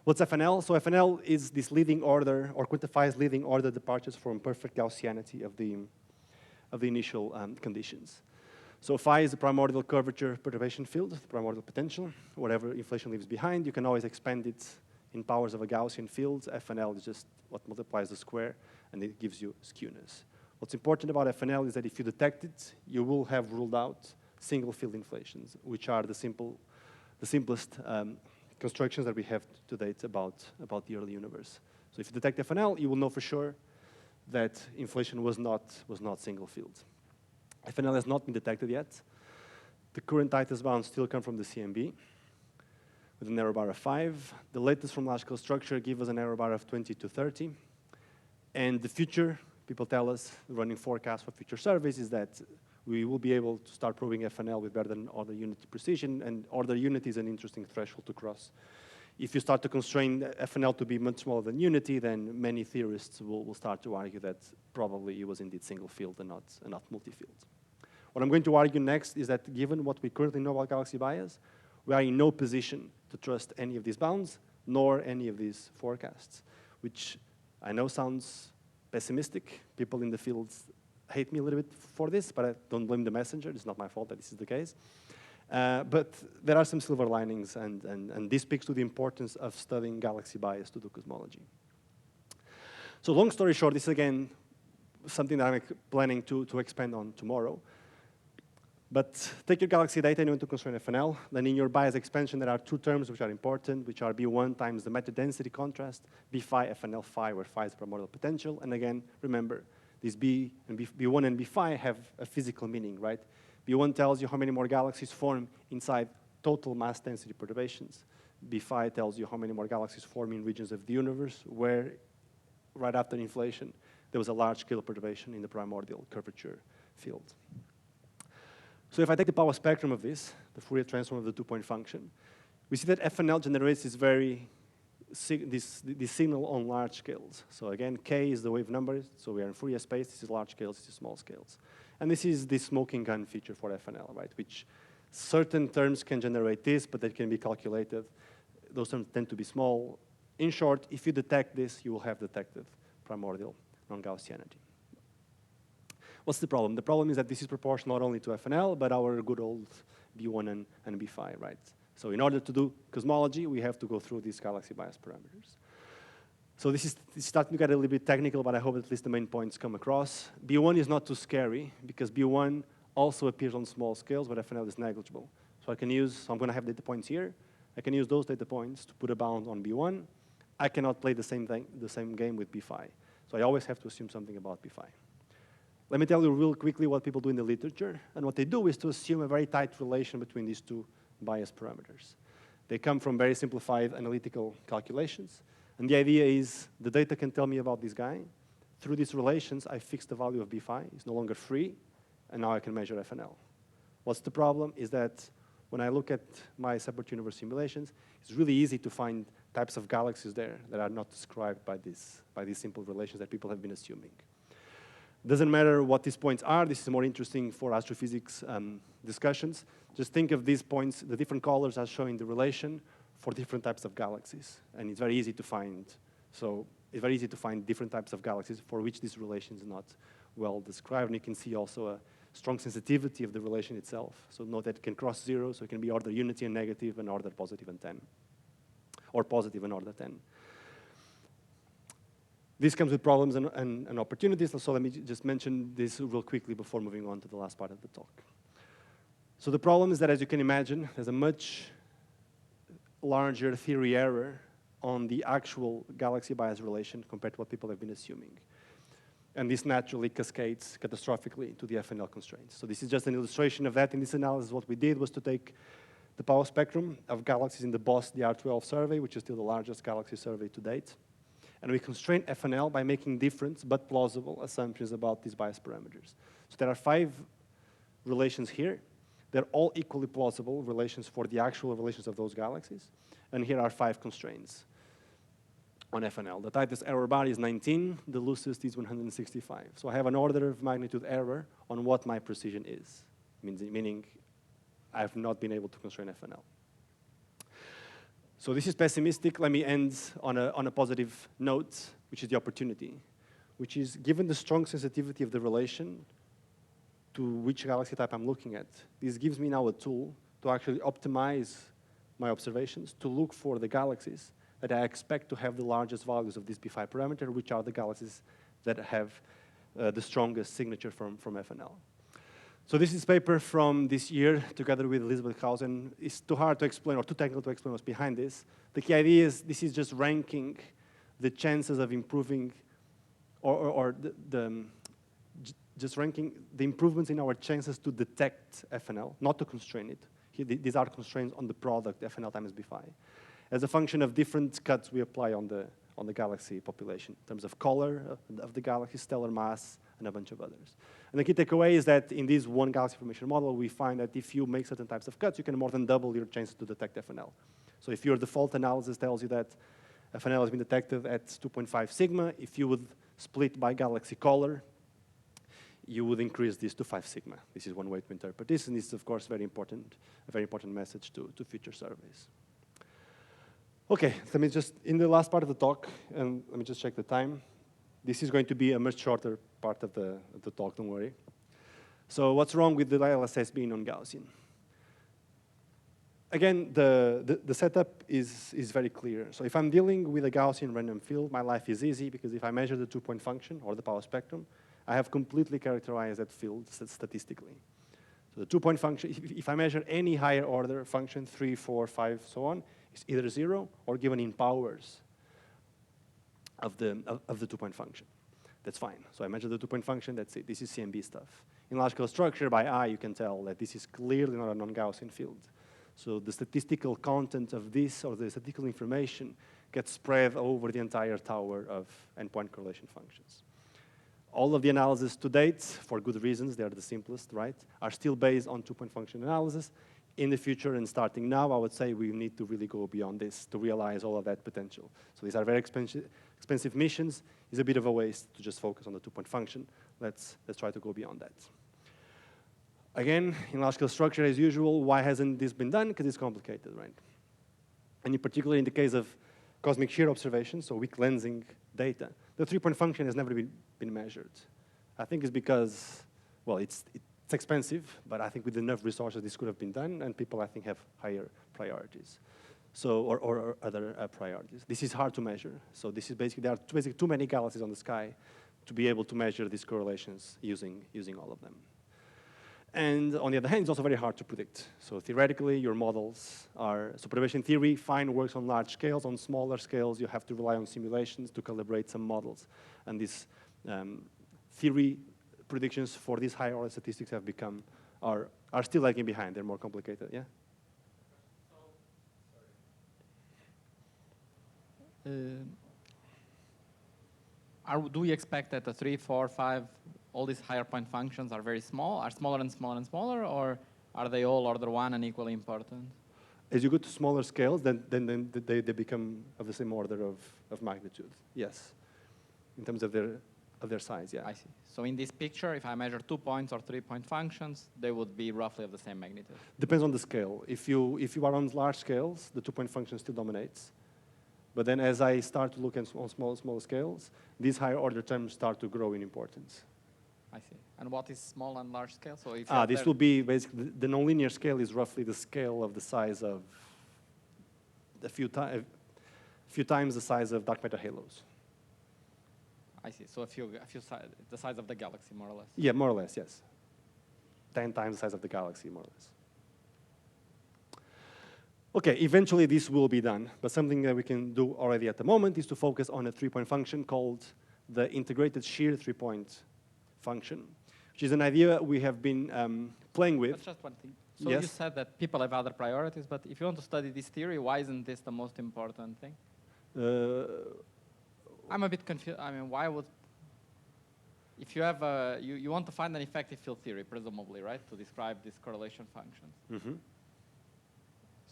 What's FNL? So FNL is this leading order, or quantifies leading order departures from perfect Gaussianity of the initial conditions. So phi is the primordial curvature perturbation field, the primordial potential. Whatever inflation leaves behind, you can always expand it in powers of a Gaussian field. FNL is just what multiplies the square, and it gives you skewness. What's important about FNL is that if you detect it, you will have ruled out single field inflations, which are the simplest constructions that we have to date about the early universe. So if you detect FNL, you will know for sure that inflation was not single field. FNL has not been detected yet. The current tightest bounds still come from the CMB with an error bar of 5. The latest from large-scale structure give us an error bar of 20 to 30. And the future, people tell us, the running forecast for future surveys is that we will be able to start probing FNL with better than order unity precision, and order unity is an interesting threshold to cross. If you start to constrain FNL to be much smaller than unity, then many theorists will start to argue that probably it was indeed single field and not multi-field. What I'm going to argue next is that given what we currently know about galaxy bias, we are in no position to trust any of these bounds, nor any of these forecasts, which I know sounds pessimistic. People in the field hate me a little bit for this, but I don't blame the messenger. It's not my fault that this is the case. But there are some silver linings, and this speaks to the importance of studying galaxy bias to do cosmology. So long story short, this is again something that I'm planning to expand on tomorrow. But take your galaxy data and you want to constrain FNL. Then in your bias expansion, there are two terms which are important, which are B1 times the matter density contrast, B phi, FNL phi, where phi is primordial potential. And again, remember, these B1 and B phi have a physical meaning, right? B1 tells you how many more galaxies form inside total mass density perturbations. B phi tells you how many more galaxies form in regions of the universe where, right after inflation, there was a large-scale perturbation in the primordial curvature field. So if I take the power spectrum of this, the Fourier transform of the two-point function, we see that FNL generates this this signal on large scales. So again, K is the wave number, so we are in Fourier space. This is large scales, this is small scales. And this is the smoking gun feature for FNL, right? Which certain terms can generate this, but they can be calculated. Those terms tend to be small. In short, if you detect this, you will have detected primordial non-Gaussianity. What's the problem? The problem is that this is proportional not only to FNL, but our good old B1 and B phi, right? So in order to do cosmology, we have to go through these galaxy bias parameters. So this is starting to get a little bit technical, but I hope at least the main points come across. B1 is not too scary, because B1 also appears on small scales, but FNL is negligible. So I'm going to have data points here. I can use those data points to put a bound on B1. I cannot play the same game with B phi. So I always have to assume something about B phi. Let me tell you real quickly what people do in the literature. And what they do is to assume a very tight relation between these two bias parameters. They come from very simplified analytical calculations. And the idea is the data can tell me about this guy. Through these relations, I fix the value of B phi. It's no longer free. And now I can measure FNL. What's the problem is that when I look at my separate universe simulations, it's really easy to find types of galaxies there that are not described by these simple relations that people have been assuming. Doesn't matter what these points are. This is more interesting for astrophysics discussions. Just think of these points, the different colors are showing the relation for different types of galaxies. And it's very easy to find. So it's very easy to find different types of galaxies for which this relation is not well described. And you can see also a strong sensitivity of the relation itself. So note that it can cross 0, so it can be order unity and negative, and order positive and 10. Or positive and order 10. This comes with problems and opportunities, so let me just mention this real quickly before moving on to the last part of the talk. So the problem is that, as you can imagine, there's a much larger theory error on the actual galaxy-bias relation compared to what people have been assuming. And this naturally cascades catastrophically to the FNL constraints. So this is just an illustration of that. In this analysis, what we did was to take the power spectrum of galaxies in the BOSS DR12 survey, which is still the largest galaxy survey to date. And we constrain FNL by making different but plausible assumptions about these bias parameters. So there are 5 relations here. They're all equally plausible relations for the actual relations of those galaxies. And here are 5 constraints on FNL. The tightest error bar is 19, the loosest is 165. So I have an order of magnitude error on what my precision is, meaning I have not been able to constrain FNL. So this is pessimistic. Let me end on a positive note, which is the opportunity, which is given the strong sensitivity of the relation to which galaxy type I'm looking at, this gives me now a tool to actually optimize my observations to look for the galaxies that I expect to have the largest values of this B5 parameter, which are the galaxies that have the strongest signature from FNL. So this is paper from this year, together with Elizabeth Hausen. It's too hard to explain or too technical to explain what's behind this. The key idea is this is just ranking the chances of improving just ranking the improvements in our chances to detect FNL, not to constrain it. Here, these are constraints on the product FNL times B5, as a function of different cuts we apply on the galaxy population in terms of color of the galaxy, stellar mass, and a bunch of others. And the key takeaway is that in this one galaxy formation model, we find that if you make certain types of cuts, you can more than double your chances to detect FNL. So if your default analysis tells you that FNL has been detected at 2.5 sigma, if you would split by galaxy color, you would increase this to 5 sigma. This is one way to interpret this, and this is, of course, a very important message to future surveys. Okay, let me just, in the last part of the talk, and let me just check the time. This is going to be a much shorter part of the talk, don't worry. So what's wrong with the LSS being non-Gaussian? Again, the setup is very clear. So if I'm dealing with a Gaussian random field, my life is easy, because if I measure the 2-point function or the power spectrum, I have completely characterized that field statistically. So the 2-point function, if I measure any higher order function, 3, 4, 5, so on, it's either 0 or given in powers of the 2-point function. That's fine. So I measure the 2-point function, that's it. This is CMB stuff. In large-scale structure, by eye, you can tell that this is clearly not a non-Gaussian field. So the statistical content of this, or the statistical information, gets spread over the entire tower of endpoint correlation functions. All of the analysis to date, for good reasons, they are the simplest, right, are still based on 2-point function analysis. In the future and starting now, I would say we need to really go beyond this to realize all of that potential. So these are very expensive missions. It's a bit of a waste to just focus on the 2-point function. Let's try to go beyond that. Again, in large-scale structure, as usual, why hasn't this been done? Because it's complicated, right? And in particular, in the case of cosmic shear observations, so weak lensing data, the 3-point function has never been measured. I think it's because, well, it's expensive, but I think with enough resources, this could have been done, and people, I think, have higher priorities. So, or other priorities. This is hard to measure. So this is basically, there are basically too many galaxies on the sky to be able to measure these correlations using all of them. And on the other hand, it's also very hard to predict. So theoretically, your models are, so perturbation theory, fine, works on large scales. On smaller scales, you have to rely on simulations to calibrate some models. And these theory predictions for these higher order statistics have become, are still lagging behind. They're more complicated, yeah? Do we expect that the 3, 4, 5, all these higher point functions are very small, are smaller and smaller and smaller, or are they all order 1 and equally important? As you go to smaller scales, then they become of the same order of magnitude, yes, in terms of their size, yeah. I see. So in this picture, if I measure 2-point or 3-point functions, they would be roughly of the same magnitude. Depends on the scale. If you are on large scales, the 2-point function still dominates. But then as I start to look at on smaller scales, these higher order terms start to grow in importance. I see. And what is small and large scale? So if this will be basically, the nonlinear scale is roughly the scale of the size of a few times the size of dark matter halos. I see. So the size of the galaxy, more or less. Yeah, more or less, yes. 10 times the size of the galaxy, more or less. Okay, eventually this will be done, but something that we can do already at the moment is to focus on a three-point function called the integrated shear three-point function, which is an idea we have been playing with. That's just one thing. So you Yes. said that people have other priorities, but if you want to study this theory, why isn't this the most important thing? I'm a bit confused. I mean, why would, if you have you want to find an effective field theory, presumably, right, to describe these correlation functions. Mm-hmm.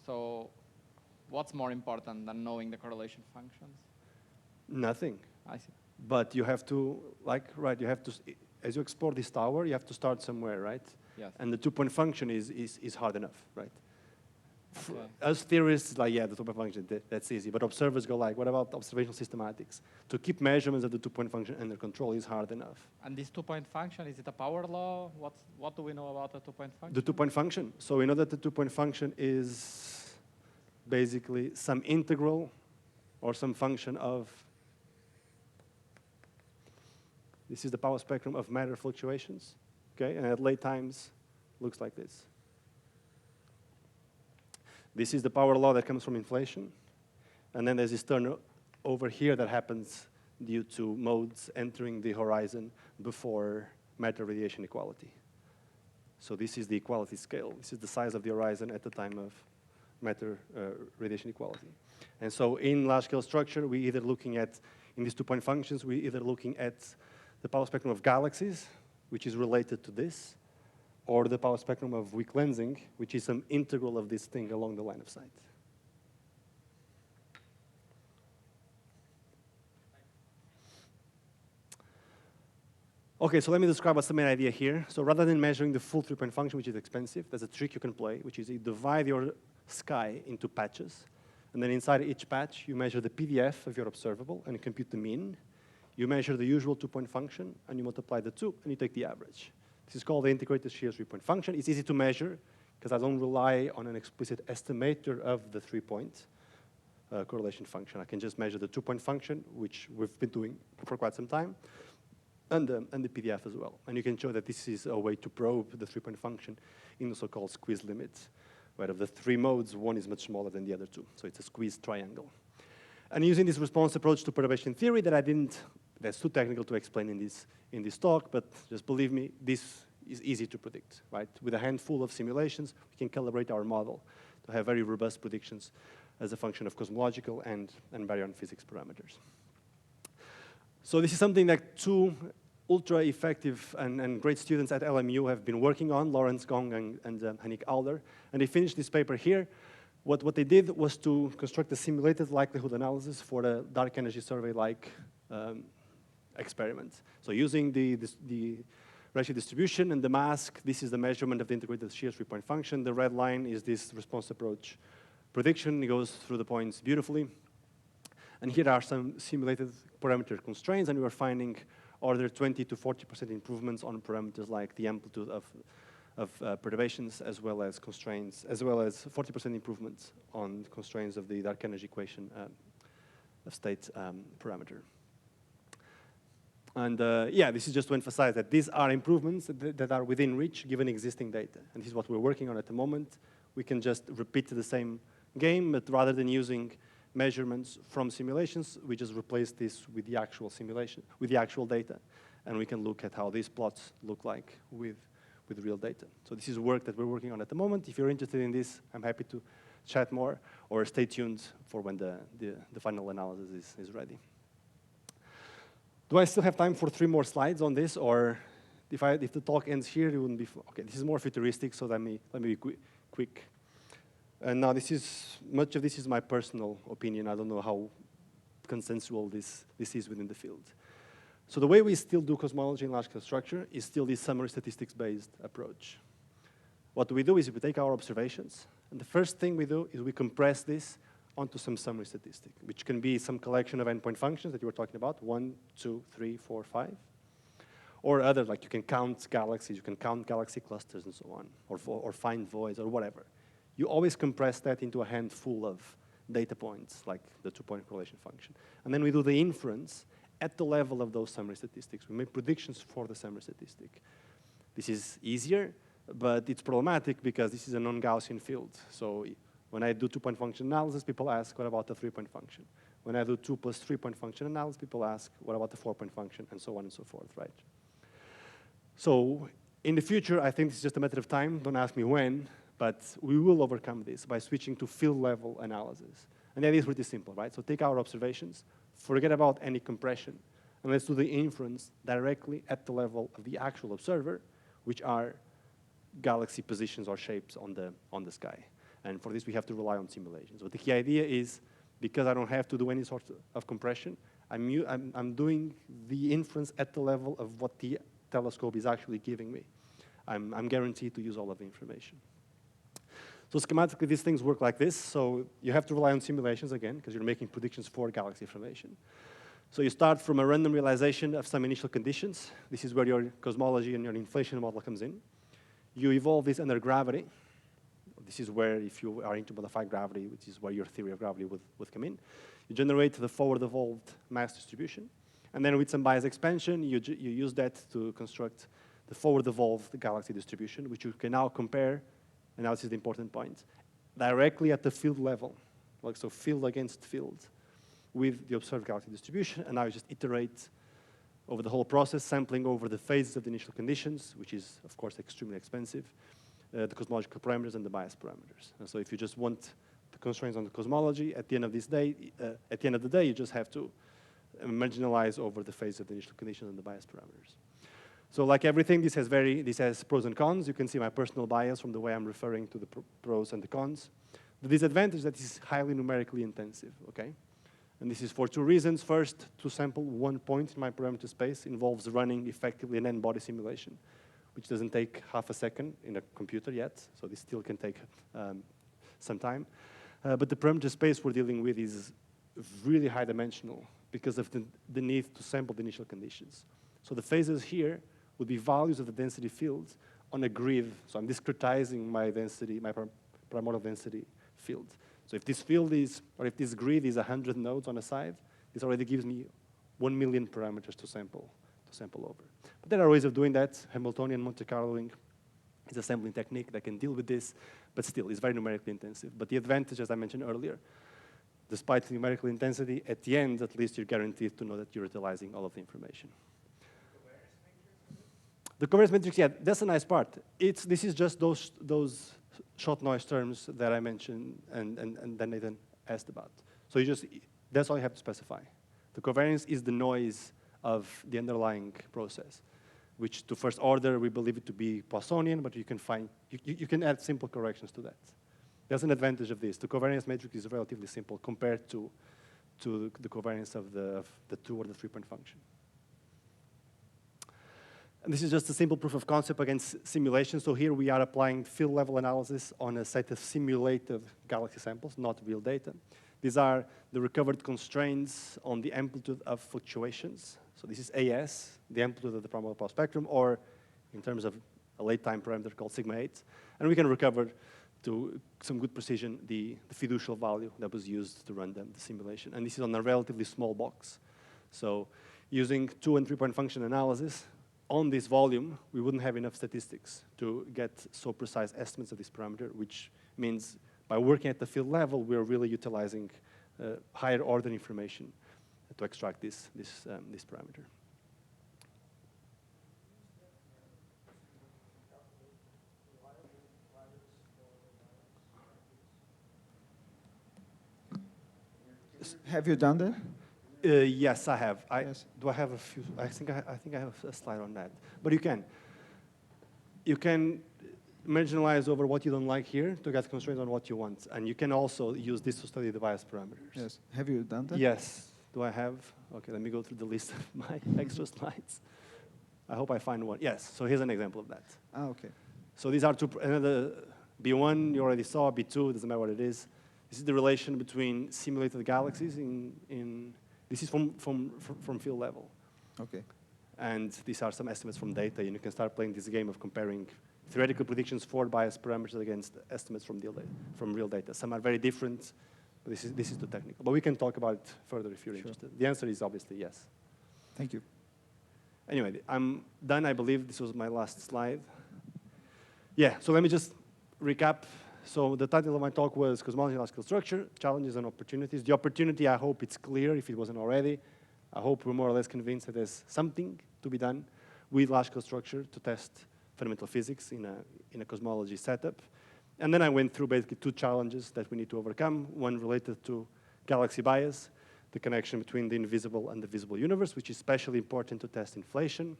So what's more important than knowing the correlation functions? Nothing. I see. But you have to, you have to, as you explore this tower, you have to start somewhere, right? Yes. And the two-point function is hard enough, right? Okay. As theorists, like, yeah, the two-point function, that's easy. But observers go like, what about observational systematics? To keep measurements of the two-point function under control is hard enough. And this two-point function, is it a power law? What do we know about the two-point function? The two-point function. So we know that the two-point function is basically some integral or some function of, this is the power spectrum of matter fluctuations, okay? And at late times, looks like this. This is the power law that comes from inflation. And then there's this turn over here that happens due to modes entering the horizon before matter radiation equality. So this is the equality scale. This is the size of the horizon at the time of matter radiation equality. And so in large-scale structure, we're either looking at, in these two-point functions, we're either looking at the power spectrum of galaxies, which is related to this, or the power spectrum of weak lensing, which is some integral of this thing along the line of sight. Okay, so let me describe what's the main idea here. So rather than measuring the full three-point function, which is expensive, there's a trick you can play, which is you divide your sky into patches. And then inside each patch, you measure the PDF of your observable and you compute the mean. You measure the usual two-point function, and you multiply the two, and you take the average. This is called the integrated shear three-point function. It's easy to measure, because I don't rely on an explicit estimator of the three-point correlation function. I can just measure the two-point function, which we've been doing for quite some time, and the PDF as well. And you can show that this is a way to probe the three-point function in the so-called squeeze limit, where of the three modes, one is much smaller than the other two. So it's a squeeze triangle. And using this response approach to perturbation theory that I didn't, that's too technical to explain in this talk, but just believe me, this is easy to predict, right? With a handful of simulations, we can calibrate our model to have very robust predictions as a function of cosmological and baryon physics parameters. So this is something that two ultra-effective and great students at LMU have been working on, Lawrence Gong and Hanik Alder, and they finished this paper here. What they did was to construct a simulated likelihood analysis for a dark energy survey-like experiment. So using the ratio distribution and the mask, this is the measurement of the integrated shear three-point function. The red line is this response approach prediction. It goes through the points beautifully. And here are some simulated parameter constraints, and we are finding order 20 to 40% improvements on parameters like the amplitude of perturbations, as well as constraints, as well as 40% improvements on constraints of the dark energy equation of state parameter. And yeah, this is just to emphasize that these are improvements that are within reach given existing data. And this is what we're working on at the moment. We can just repeat the same game, but rather than using measurements from simulations, we just replace this with the actual simulation, with the actual data. And we can look at how these plots look like with real data. So this is work that we're working on at the moment. If you're interested in this, I'm happy to chat more, or stay tuned for when the final analysis is ready. Do I still have time for 3 more slides on this, or if the talk ends here, it wouldn't be, okay, this is more futuristic, so let me be quick. And now much of this is my personal opinion. I don't know how consensual this is within the field. So the way we still do cosmology in large-scale structure is still this summary statistics-based approach. What we do is we take our observations, and the first thing we do is we compress this onto some summary statistic, which can be some collection of endpoint functions that you were talking about, 1, 2, 3, 4, 5, or other, like you can count galaxies, you can count galaxy clusters and so on, or find voids or whatever. You always compress that into a handful of data points, like the two-point correlation function. And then we do the inference at the level of those summary statistics. We make predictions for the summary statistic. This is easier, but it's problematic because this is a non-Gaussian field. So When I do two-point function analysis, people ask, what about the three-point function? When I do 2 plus 3-point function analysis, people ask, what about the 4-point function, and so on and so forth, right? So in the future, I think it's just a matter of time. Don't ask me when, but we will overcome this by switching to field-level analysis. And the idea is pretty simple, right? So take our observations, forget about any compression, and let's do the inference directly at the level of the actual observer, which are galaxy positions or shapes on the sky. And for this, we have to rely on simulations. But the key idea is, because I don't have to do any sort of compression, I'm doing the inference at the level of what the telescope is actually giving me. I'm guaranteed to use all of the information. So schematically, these things work like this. So you have to rely on simulations again, because you're making predictions for galaxy formation. So you start from a random realization of some initial conditions. This is where your cosmology and your inflation model comes in. You evolve this under gravity. This is where, if you are into modified gravity, which is where your theory of gravity would come in, you generate the forward evolved mass distribution. And then with some bias expansion, you use that to construct the forward evolved galaxy distribution, which you can now compare, and now this is the important point, directly at the field level, like so field against field, with the observed galaxy distribution, and now you just iterate over the whole process, sampling over the phases of the initial conditions, which is, of course, extremely expensive, the cosmological parameters and the bias parameters. And so if you just want the constraints on the cosmology, at the end of the day, you just have to marginalize over the phase of the initial conditions and the bias parameters. So like everything, this has pros and cons. You can see my personal bias from the way I'm referring to the pros and the cons. The disadvantage is that this is highly numerically intensive, okay? And this is for 2 reasons. First, to sample 1 point in my parameter space involves running effectively an n-body simulation, which doesn't take half a second in a computer yet, so this still can take some time. But the parameter space we're dealing with is really high dimensional because of the need to sample the initial conditions. So the phases here would be values of the density fields on a grid. So I'm discretizing my density, my primordial density field. So if this field is, or if this grid is 100 nodes on a side, this already gives me 1 million parameters to sample over. But there are ways of doing that. Hamiltonian Monte Carloing is a sampling technique that can deal with this, but still, it's very numerically intensive. But the advantage, as I mentioned earlier, despite the numerical intensity, at the end, at least, you're guaranteed to know that you're utilizing all of the information. The covariance matrix, yeah, that's a nice part. This is just those short noise terms that I mentioned and then Nathan asked about. So that's all you have to specify. The covariance is the noise of the underlying process, which to first order, we believe it to be Poissonian, but you can add simple corrections to that. There's an advantage of this. The covariance matrix is relatively simple compared to the covariance of the 2 or the 3-point function. And this is just a simple proof of concept against simulation. So here we are applying field-level analysis on a set of simulated galaxy samples, not real data. These are the recovered constraints on the amplitude of fluctuations. So this is AS, the amplitude of the primordial power spectrum, or in terms of a late-time parameter called sigma 8. And we can recover to some good precision the fiducial value that was used to run the simulation. And this is on a relatively small box. So using 2 and 3-point function analysis, on this volume, we wouldn't have enough statistics to get so precise estimates of this parameter, which means by working at the field level, we're really utilizing higher order information to extract this parameter. Have you done that? Yes, I have. Yes. Do I have a few? I think I have a slide on that. But you can marginalize over what you don't like here to get constraints on what you want, and you can also use this to study the bias parameters. Yes. Have you done that? Yes. Do I have? Okay, let me go through the list of my extra slides. I hope I find one. Yes. So here's an example of that. Ah, okay. So these are another B1 you already saw, B2 doesn't matter what it is. This is the relation between simulated galaxies this is from field level. Okay. And these are some estimates from data, and you can start playing this game of comparing theoretical predictions for bias parameters against estimates from real data. Some are very different, but this is too technical. But we can talk about it further if you're interested. The answer is obviously yes. Thank you. Anyway, I'm done. I believe this was my last slide. Yeah, so let me just recap So the title of my talk was Cosmology and Large-Scale Structure, Challenges and Opportunities. The opportunity, I hope it's clear if it wasn't already. I hope we're more or less convinced that there's something to be done with large-scale structure to test fundamental physics in a cosmology setup. And then I went through basically two challenges that we need to overcome, one related to galaxy bias, the connection between the invisible and the visible universe, which is especially important to test inflation.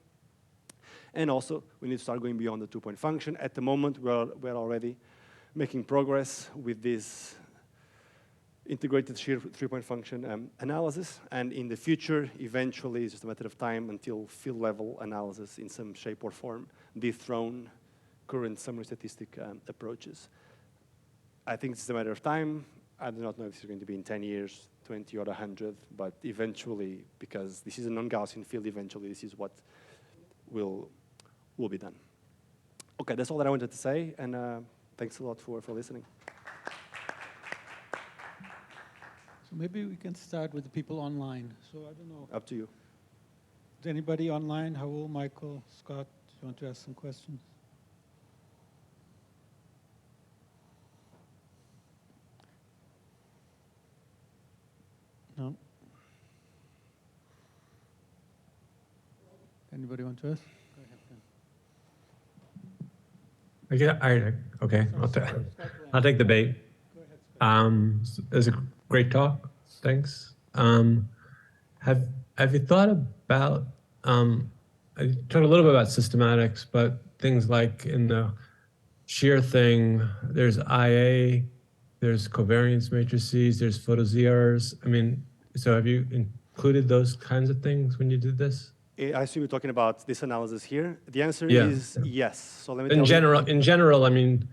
And also, we need to start going beyond the two-point function. At the moment, we're already making progress with this integrated shear three-point function analysis. And in the future, eventually, it's just a matter of time until field-level analysis in some shape or form dethrone current summary statistic approaches. I think it's a matter of time. I do not know if it's going to be in 10 years, 20 or 100, but eventually, because this is a non-Gaussian field, eventually this is what will be done. Okay, that's all that I wanted to say, and thanks a lot for listening. So maybe we can start with the people online. So I don't know. Up to you. Is anybody online? Raul, Michael, Scott, do you want to ask some questions? No? Anybody want to ask? Go ahead, Ben. Okay, I'll take the bait. Go ahead, Scott. It was a great talk. Thanks. Have you thought about? I talked a little bit about systematics, but things like in the shear thing, there's IA, there's covariance matrices, there's photo-ZRs. I mean, so have you included those kinds of things when you did this? I assume you're talking about this analysis here. The answer Yeah. is yes. So let me tell In general, I mean,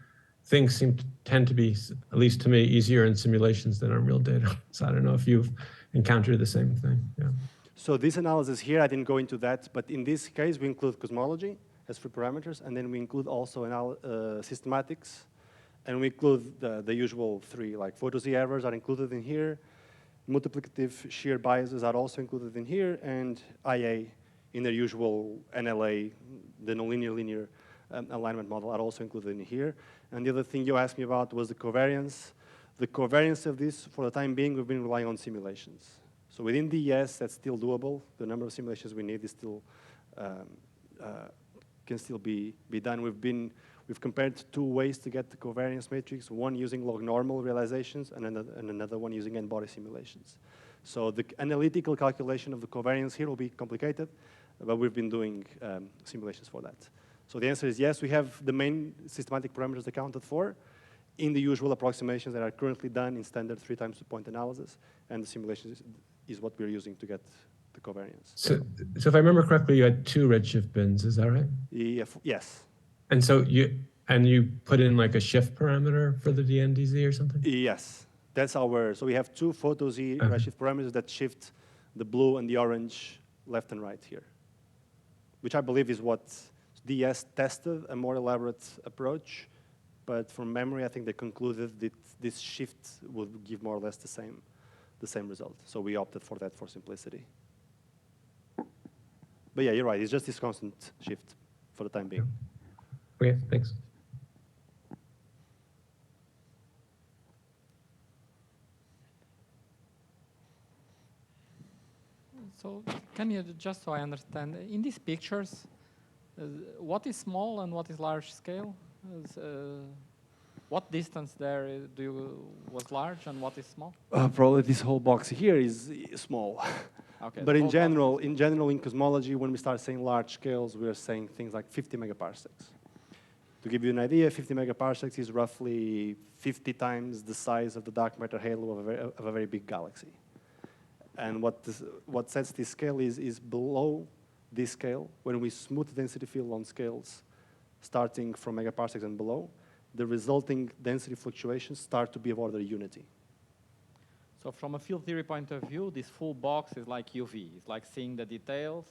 things tend to be, at least to me, easier in simulations than on real data. So I don't know if you've encountered the same thing. Yeah. So this analysis here, I didn't go into that, but in this case, we include cosmology as three parameters, and then we include also systematics, and we include the usual three, like photo-Z errors are included in here, multiplicative shear biases are also included in here, and IA in their usual NLA, the nonlinear linear alignment model are also included in here. And the other thing you asked me about was the covariance. The covariance of this, for the time being, we've been relying on simulations. So within DES, that's still doable. The number of simulations we need is still can still be done. We've compared two ways to get the covariance matrix, one using log normal realizations and another one using n-body simulations. So the analytical calculation of the covariance here will be complicated, but we've been doing simulations for that. So the answer is yes, we have the main systematic parameters accounted for in the usual approximations that are currently done in standard 3 times 2 point analysis, and the simulation is what we're using to get the covariance. So if I remember correctly, you had 2 redshift bins, is that right? Yes. And so you put in like a shift parameter for the DNDZ or something? Yes. That's so we have 2 photo-Z redshift parameters that shift the blue and the orange left and right here, which I believe is what DS tested, a more elaborate approach. But from memory, I think they concluded that this shift would give more or less the same result. So we opted for that for simplicity. But yeah, you're right. It's just this constant shift for the time being. Okay, thanks. So can you, just so I understand, in these pictures, what is small and what is large scale? What distance there was large and what is small? Probably this whole box here is small. Okay, But in general, in cosmology, when we start saying large scales, we are saying things like 50 megaparsecs. To give you an idea, 50 megaparsecs is roughly 50 times the size of the dark matter halo of a very big galaxy. And what sets this scale is below this scale, when we smooth the density field on scales starting from megaparsecs and below, the resulting density fluctuations start to be of order unity. So from a field theory point of view, this full box is like UV. It's like seeing the details,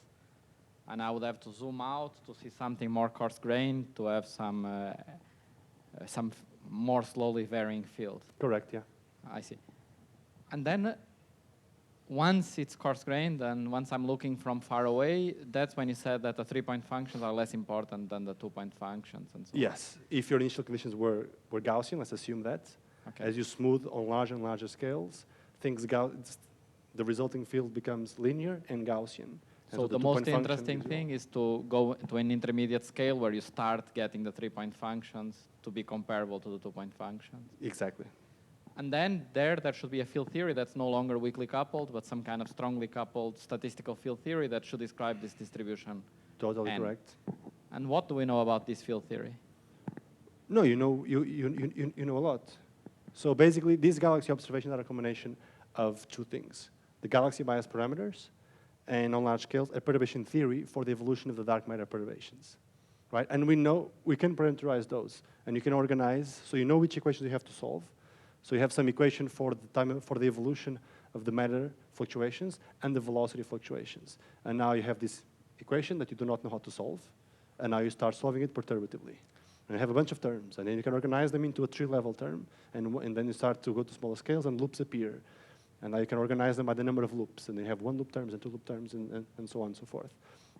and I would have to zoom out to see something more coarse-grained, to have some more slowly varying field. Correct, yeah. I see. And then once it's coarse-grained and once I'm looking from far away, that's when you said that the 3-point functions are less important than the 2-point functions and so on. Yes, if your initial conditions were Gaussian, let's assume that. Okay. As you smooth on larger and larger scales, the resulting field becomes linear and Gaussian. And So the 2-point most function interesting thing is to go to an intermediate scale where you start getting the 3-point functions to be comparable to the 2-point functions. Exactly. And then there should be a field theory that's no longer weakly coupled, but some kind of strongly coupled statistical field theory that should describe this distribution. Totally N. correct. And what do we know about this field theory? No, you know a lot. So basically, these galaxy observations are a combination of two things: the galaxy bias parameters, and on large scales, a perturbation theory for the evolution of the dark matter perturbations, right? And we know we can parameterize those, and you can organize. So you know which equations you have to solve. So you have some equation for the evolution of the matter fluctuations and the velocity fluctuations. And now you have this equation that you do not know how to solve, and now you start solving it perturbatively. And you have a bunch of terms, and then you can organize them into a tree-level term, and then you start to go to smaller scales, and loops appear. And now you can organize them by the number of loops, and you have 1-loop terms and 2-loop terms, and so on and so forth.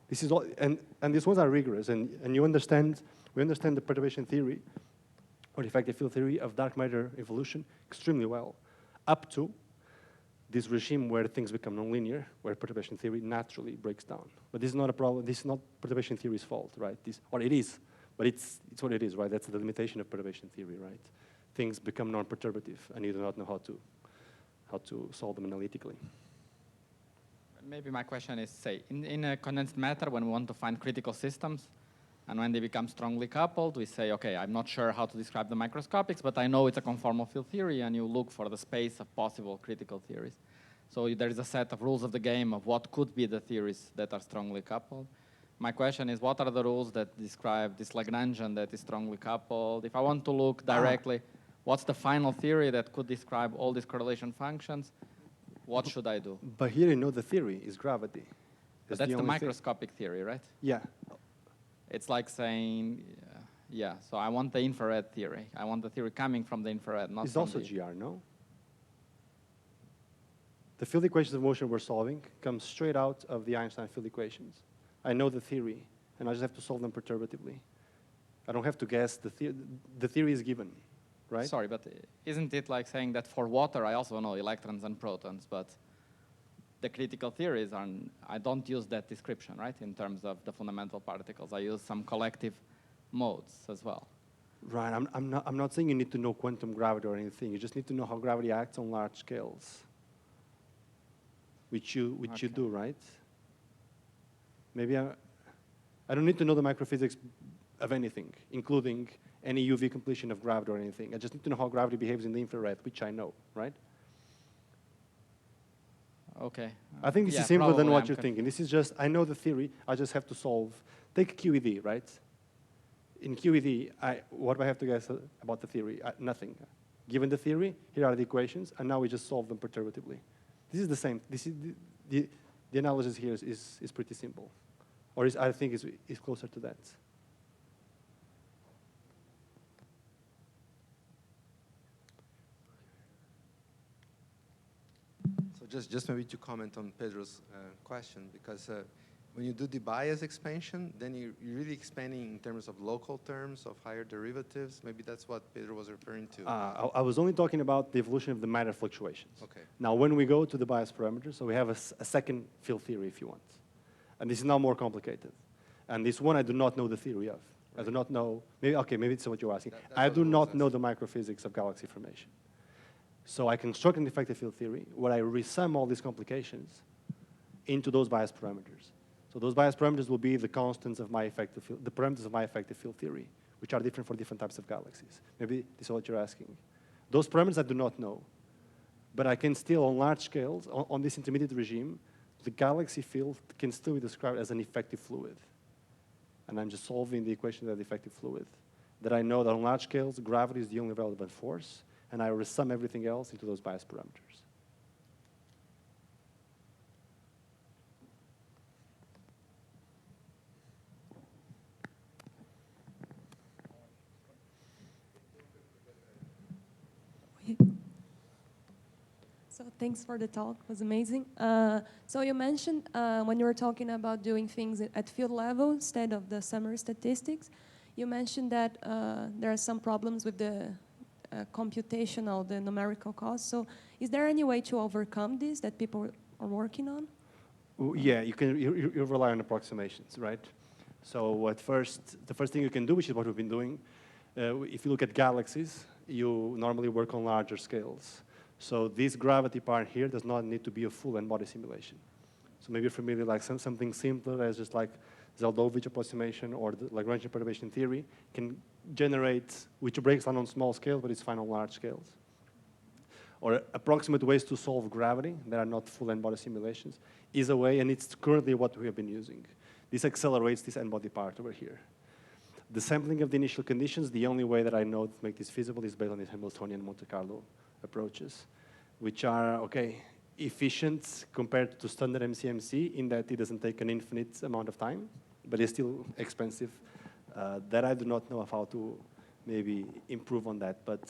This is all, and these ones are rigorous, and we understand the perturbation theory, or effective field theory of dark matter evolution extremely well, up to this regime where things become nonlinear, where perturbation theory naturally breaks down. But this is not a problem. This is not perturbation theory's fault, right? Or it is, but it's what it is, right? That's the limitation of perturbation theory, right? Things become non-perturbative, and you do not know how to solve them analytically. Maybe my question is, say, in a condensed matter, when we want to find critical systems, and when they become strongly coupled, we say, okay, I'm not sure how to describe the microscopics, but I know it's a conformal field theory, and you look for the space of possible critical theories. So there is a set of rules of the game of what could be the theories that are strongly coupled. My question is, what are the rules that describe this Lagrangian that is strongly coupled? If I want to look directly, what's the final theory that could describe all these correlation functions? What should I do? But here you know the theory is gravity. But that's the microscopic theory, right? Yeah. It's like saying, yeah, so I want the infrared theory. I want the theory coming from the infrared, not It's from also the... GR, no? The field equations of motion we're solving come straight out of the Einstein field equations. I know the theory, and I just have to solve them perturbatively. I don't have to guess. The theory is given, right? Sorry, but isn't it like saying that for water, I also know electrons and protons, but the critical theories are, I don't use that description, right, in terms of the fundamental particles. I use some collective modes as well. Right, I'm not saying you need to know quantum gravity or anything. You just need to know how gravity acts on large scales, which you do, right? Maybe I don't need to know the microphysics of anything, including any UV completion of gravity or anything. I just need to know how gravity behaves in the infrared, which I know, right? Okay. I think this is simpler than what you're thinking. This is just, I know the theory, I just have to solve. Take QED, right? In QED, what do I have to guess about the theory? Nothing. Given the theory, here are the equations, and now we just solve them perturbatively. This is the same. This is the analysis here is pretty simple. Or I think is closer to that. So just maybe to comment on Pedro's question, because when you do the bias expansion, then you're really expanding in terms of local terms, of higher derivatives. Maybe that's what Pedro was referring to. I was only talking about the evolution of the matter fluctuations. Okay. Now, when we go to the bias parameters, so we have a second field theory, if you want. And this is now more complicated. And this one I do not know the theory of. Right. I do not know, maybe it's what you're asking. I do not know the microphysics of galaxy formation. So I construct an effective field theory where I resum all these complications into those bias parameters. So those bias parameters will be the constants of my effective field, the parameters of my effective field theory, which are different for different types of galaxies. Maybe this is what you're asking. Those parameters I do not know. But I can still, on large scales, on this intermediate regime, the galaxy field can still be described as an effective fluid. And I'm just solving the equation of the effective fluid. That I know that on large scales, gravity is the only relevant force, and I resum everything else into those bias parameters. So thanks for the talk. It was amazing. So you mentioned when you were talking about doing things at field level instead of the summary statistics, you mentioned that there are some problems with the computational, the numerical cost. So is there any way to overcome this that people are working on? Yeah, you rely on approximations, right? So the first thing you can do, which is what we've been doing, if you look at galaxies, you normally work on larger scales. So this gravity part here does not need to be a full n-body simulation. So maybe you're familiar, like something simpler as just like Zeldovich approximation or the Lagrangian perturbation theory can generate, which breaks down on small scales, but it's fine on large scales. Or approximate ways to solve gravity that are not full n-body simulations is a way, and it's currently what we have been using. This accelerates this n-body part over here. The sampling of the initial conditions, the only way that I know to make this feasible is based on these Hamiltonian Monte Carlo approaches, which are, okay, efficient compared to standard MCMC in that it doesn't take an infinite amount of time, but it's still expensive. That I do not know of how to maybe improve on that, but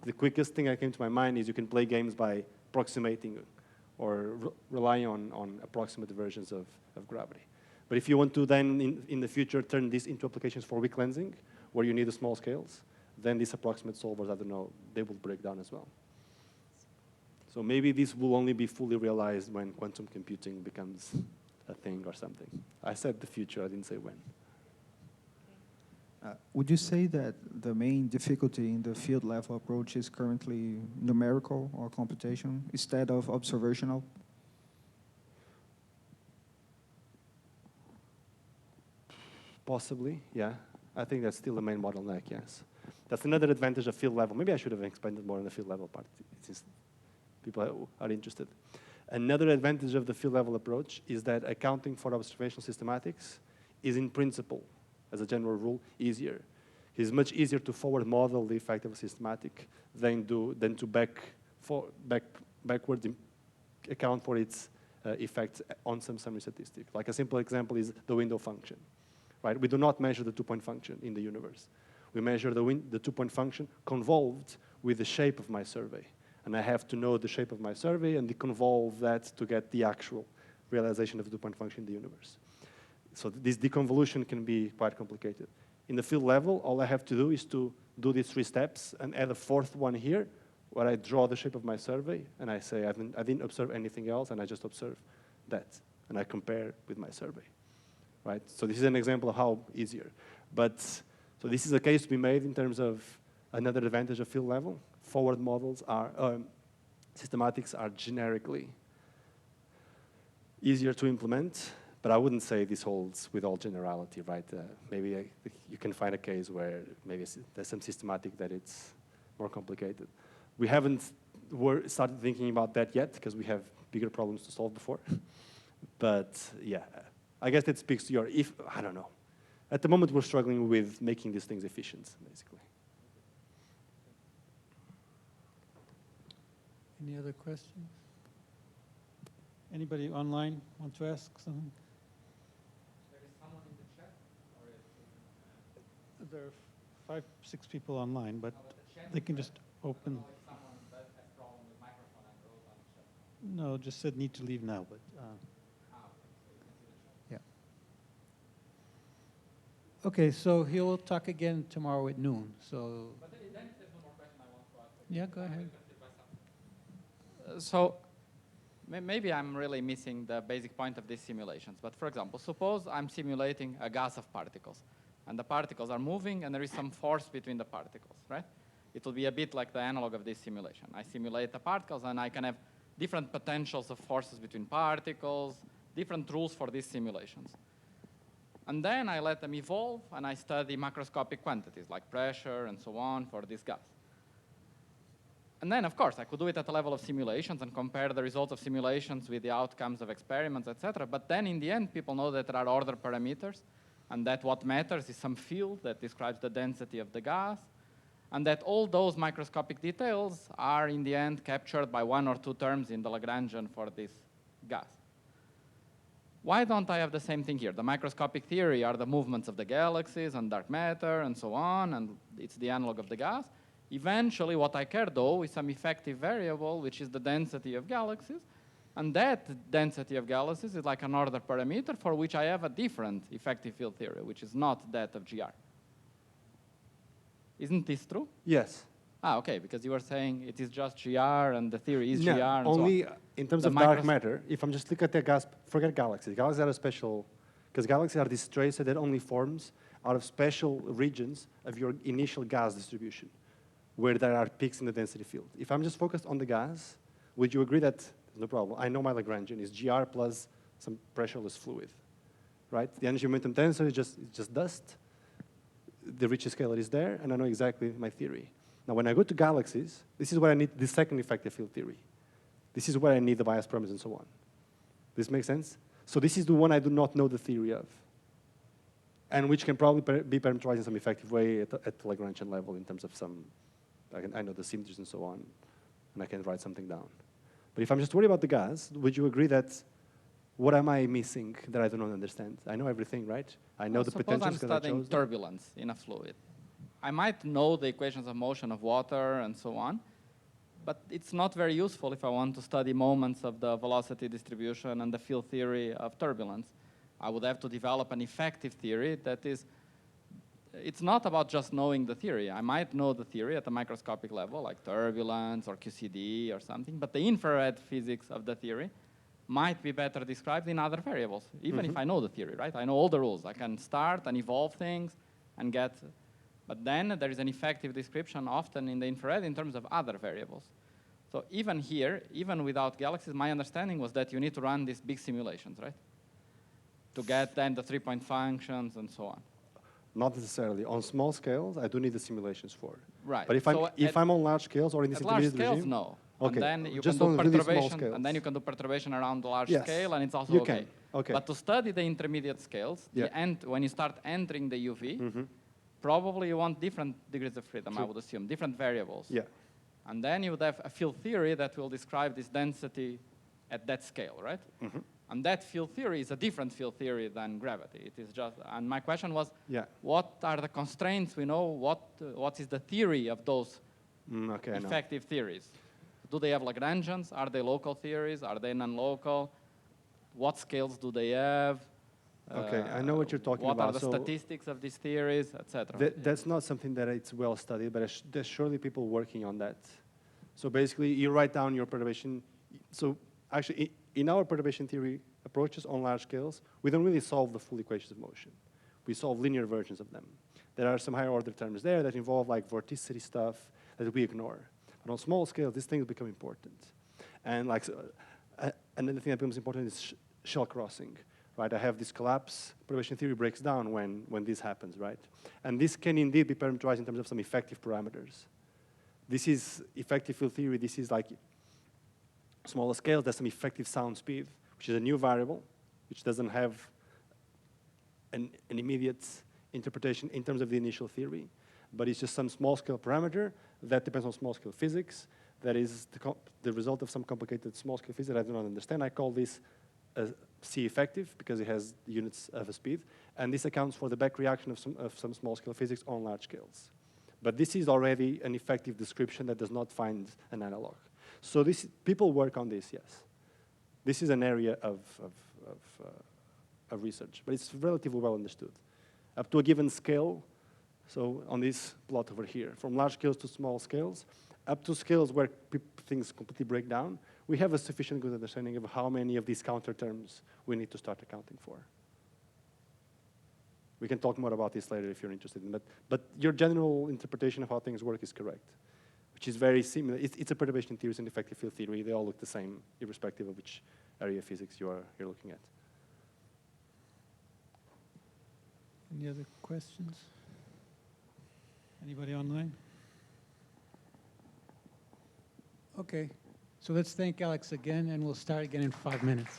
the quickest thing that came to my mind is you can play games by approximating or rely on approximate versions of gravity. But if you want to then, in the future, turn this into applications for weak lensing, where you need the small scales, then these approximate solvers, I don't know, they will break down as well. So maybe this will only be fully realized when quantum computing becomes a thing or something. I said the future, I didn't say when. Would you say that the main difficulty in the field level approach is currently numerical or computation instead of observational? Possibly, yeah. I think that's still the main bottleneck, yes. That's another advantage of field level. Maybe I should have expanded more on the field level part, since people are interested. Another advantage of the field level approach is that accounting for observational systematics is in principle, as a general rule, easier. It's much easier to forward model the effect of a systematic than to backward account for its effects on some summary statistic. Like a simple example is the window function, right? We do not measure the two-point function in the universe. We measure the two-point function convolved with the shape of my survey. And I have to know the shape of my survey and deconvolve that to get the actual realization of the two-point function in the universe. So this deconvolution can be quite complicated. In the field level, all I have to do is to do these 3 steps and add a 4th one here, where I draw the shape of my survey, and I say I didn't observe anything else, and I just observe that, and I compare with my survey, right? So this is an example of how easier. But, so this is a case to be made in terms of another advantage of field level. Forward models are, systematics are generically easier to implement, but I wouldn't say this holds with all generality, right? Maybe you can find a case where maybe there's some systematic that it's more complicated. We haven't started thinking about that yet because we have bigger problems to solve before. But yeah, I guess that speaks to your, I don't know. At the moment, we're struggling with making these things efficient, basically. Any other questions? Anybody online want to ask something? There is someone in the chat? Or There are 5, 6 people online, but the chat they can just open. if someone has problem with microphone and wrote on the chat. No, just said need to leave now, but yeah. Okay, so he will talk again tomorrow at noon. So But then if there's no more question I want to ask. yeah, go ahead. So maybe I'm really missing the basic point of these simulations. But for example, suppose I'm simulating a gas of particles. And the particles are moving, and there is some force between the particles, right? It will be a bit like the analog of this simulation. I simulate the particles, and I can have different potentials of forces between particles, different rules for these simulations. And then I let them evolve, and I study macroscopic quantities, like pressure and so on, for this gas. And then, of course, I could do it at the level of simulations and compare the results of simulations with the outcomes of experiments, etc. But then, in the end, people know that there are order parameters, and that what matters is some field that describes the density of the gas, and that all those microscopic details are, in the end, captured by 1 or 2 terms in the Lagrangian for this gas. Why don't I have the same thing here? The microscopic theory are the movements of the galaxies and dark matter and so on, and it's the analog of the gas. Eventually, what I care, though, is some effective variable, which is the density of galaxies. And that density of galaxies is like an order parameter for which I have a different effective field theory, which is not that of GR. Isn't this true? Yes. Ah, okay, because you were saying it is just GR and the theory is No, GR and only so on. in terms The of dark matter. If I'm just looking at the gas, forget galaxies. Galaxies are a special, because galaxies are this tracer that only forms out of special regions of your initial gas distribution, where there are peaks in the density field. If I'm just focused on the gas, would you agree that, there's no problem, I know my Lagrangian is GR plus some pressureless fluid, right? The energy momentum tensor is just dust. The Ricci scalar is there, and I know exactly my theory. Now, when I go to galaxies, this is where I need the second effective field theory. This is where I need the bias parameters and so on. This makes sense? So this is the one I do not know the theory of, and which can probably be parameterized in some effective way at the Lagrangian level in terms of some, I know the symmetries and so on, and I can write something down. But if I'm just worried about the gas, would you agree that what am I missing that I do not understand? I know everything, right? I know the potentials because I suppose I'm studying chose them. turbulence in a fluid. I might know the equations of motion of water and so on, but it's not very useful if I want to study moments of the velocity distribution and the field theory of turbulence. I would have to develop an effective theory that is, it's not about just knowing the theory. I might know the theory at a microscopic level, like turbulence or QCD or something, but the infrared physics of the theory might be better described in other variables, even if I know the theory, right? I know all the rules. I can start and evolve things and get, but then there is an effective description often in the infrared in terms of other variables. So even here, even without galaxies, my understanding was that you need to run these big simulations, right? To get then the 3-point functions and so on. Not necessarily. On small scales, I do need the simulations for. Right. But if, So I'm on large scales or in this at large intermediate scales, regime, no. okay. And then you Just can do on really small perturbation, scales. and then you can do perturbation around the large Yes. scale, and it's also You okay. can. Okay. But to study the intermediate scales, Yeah. when you start entering the UV, probably you want different degrees of freedom, I would assume, different variables. Yeah. And then you would have a field theory that will describe this density at that scale, right? And that field theory is a different field theory than gravity. It is just, and my question was, what are the constraints we know? What is the theory of those okay, effective theories? Do they have Lagrangians? Are they local theories? Are they non-local? What scales do they have? Okay, I know what you're talking what about. What are the statistics of these theories, etc.? That's not something that it's well studied, but there's surely people working on that. So basically, you write down your perturbation. So actually, in our perturbation theory approaches on large scales, we don't really solve the full equations of motion. We solve linear versions of them. There are some higher order terms there that involve like vorticity stuff that we ignore. But on small scales, these things become important. And like another thing that becomes important is shell crossing. Right, I have this collapse, perturbation theory breaks down when this happens, right? And this can indeed be parameterized in terms of some effective parameters. This is effective field theory, this is like smaller scales, there's some effective sound speed, which is a new variable, which doesn't have an immediate interpretation in terms of the initial theory, but it's just some small scale parameter that depends on small scale physics, that is the result of some complicated small scale physics that I do not understand. I call this C effective because it has units of a speed, and this accounts for the back reaction of some small scale physics on large scales. But this is already an effective description that does not find an analog. So people work on this, yes. This is an area of research, but it's relatively well understood. Up to a given scale, so on this plot over here, from large scales to small scales, up to scales where things completely break down, we have a sufficient good understanding of how many of these counter terms we need to start accounting for. We can talk more about this later if you're interested in, but your general interpretation of how things work is correct, which is very similar. It's a perturbation theory and effective field theory. They all look the same, irrespective of which area of physics you're looking at. Any other questions? Anybody online? Okay, so let's thank Alex again, and we'll start again in 5 minutes.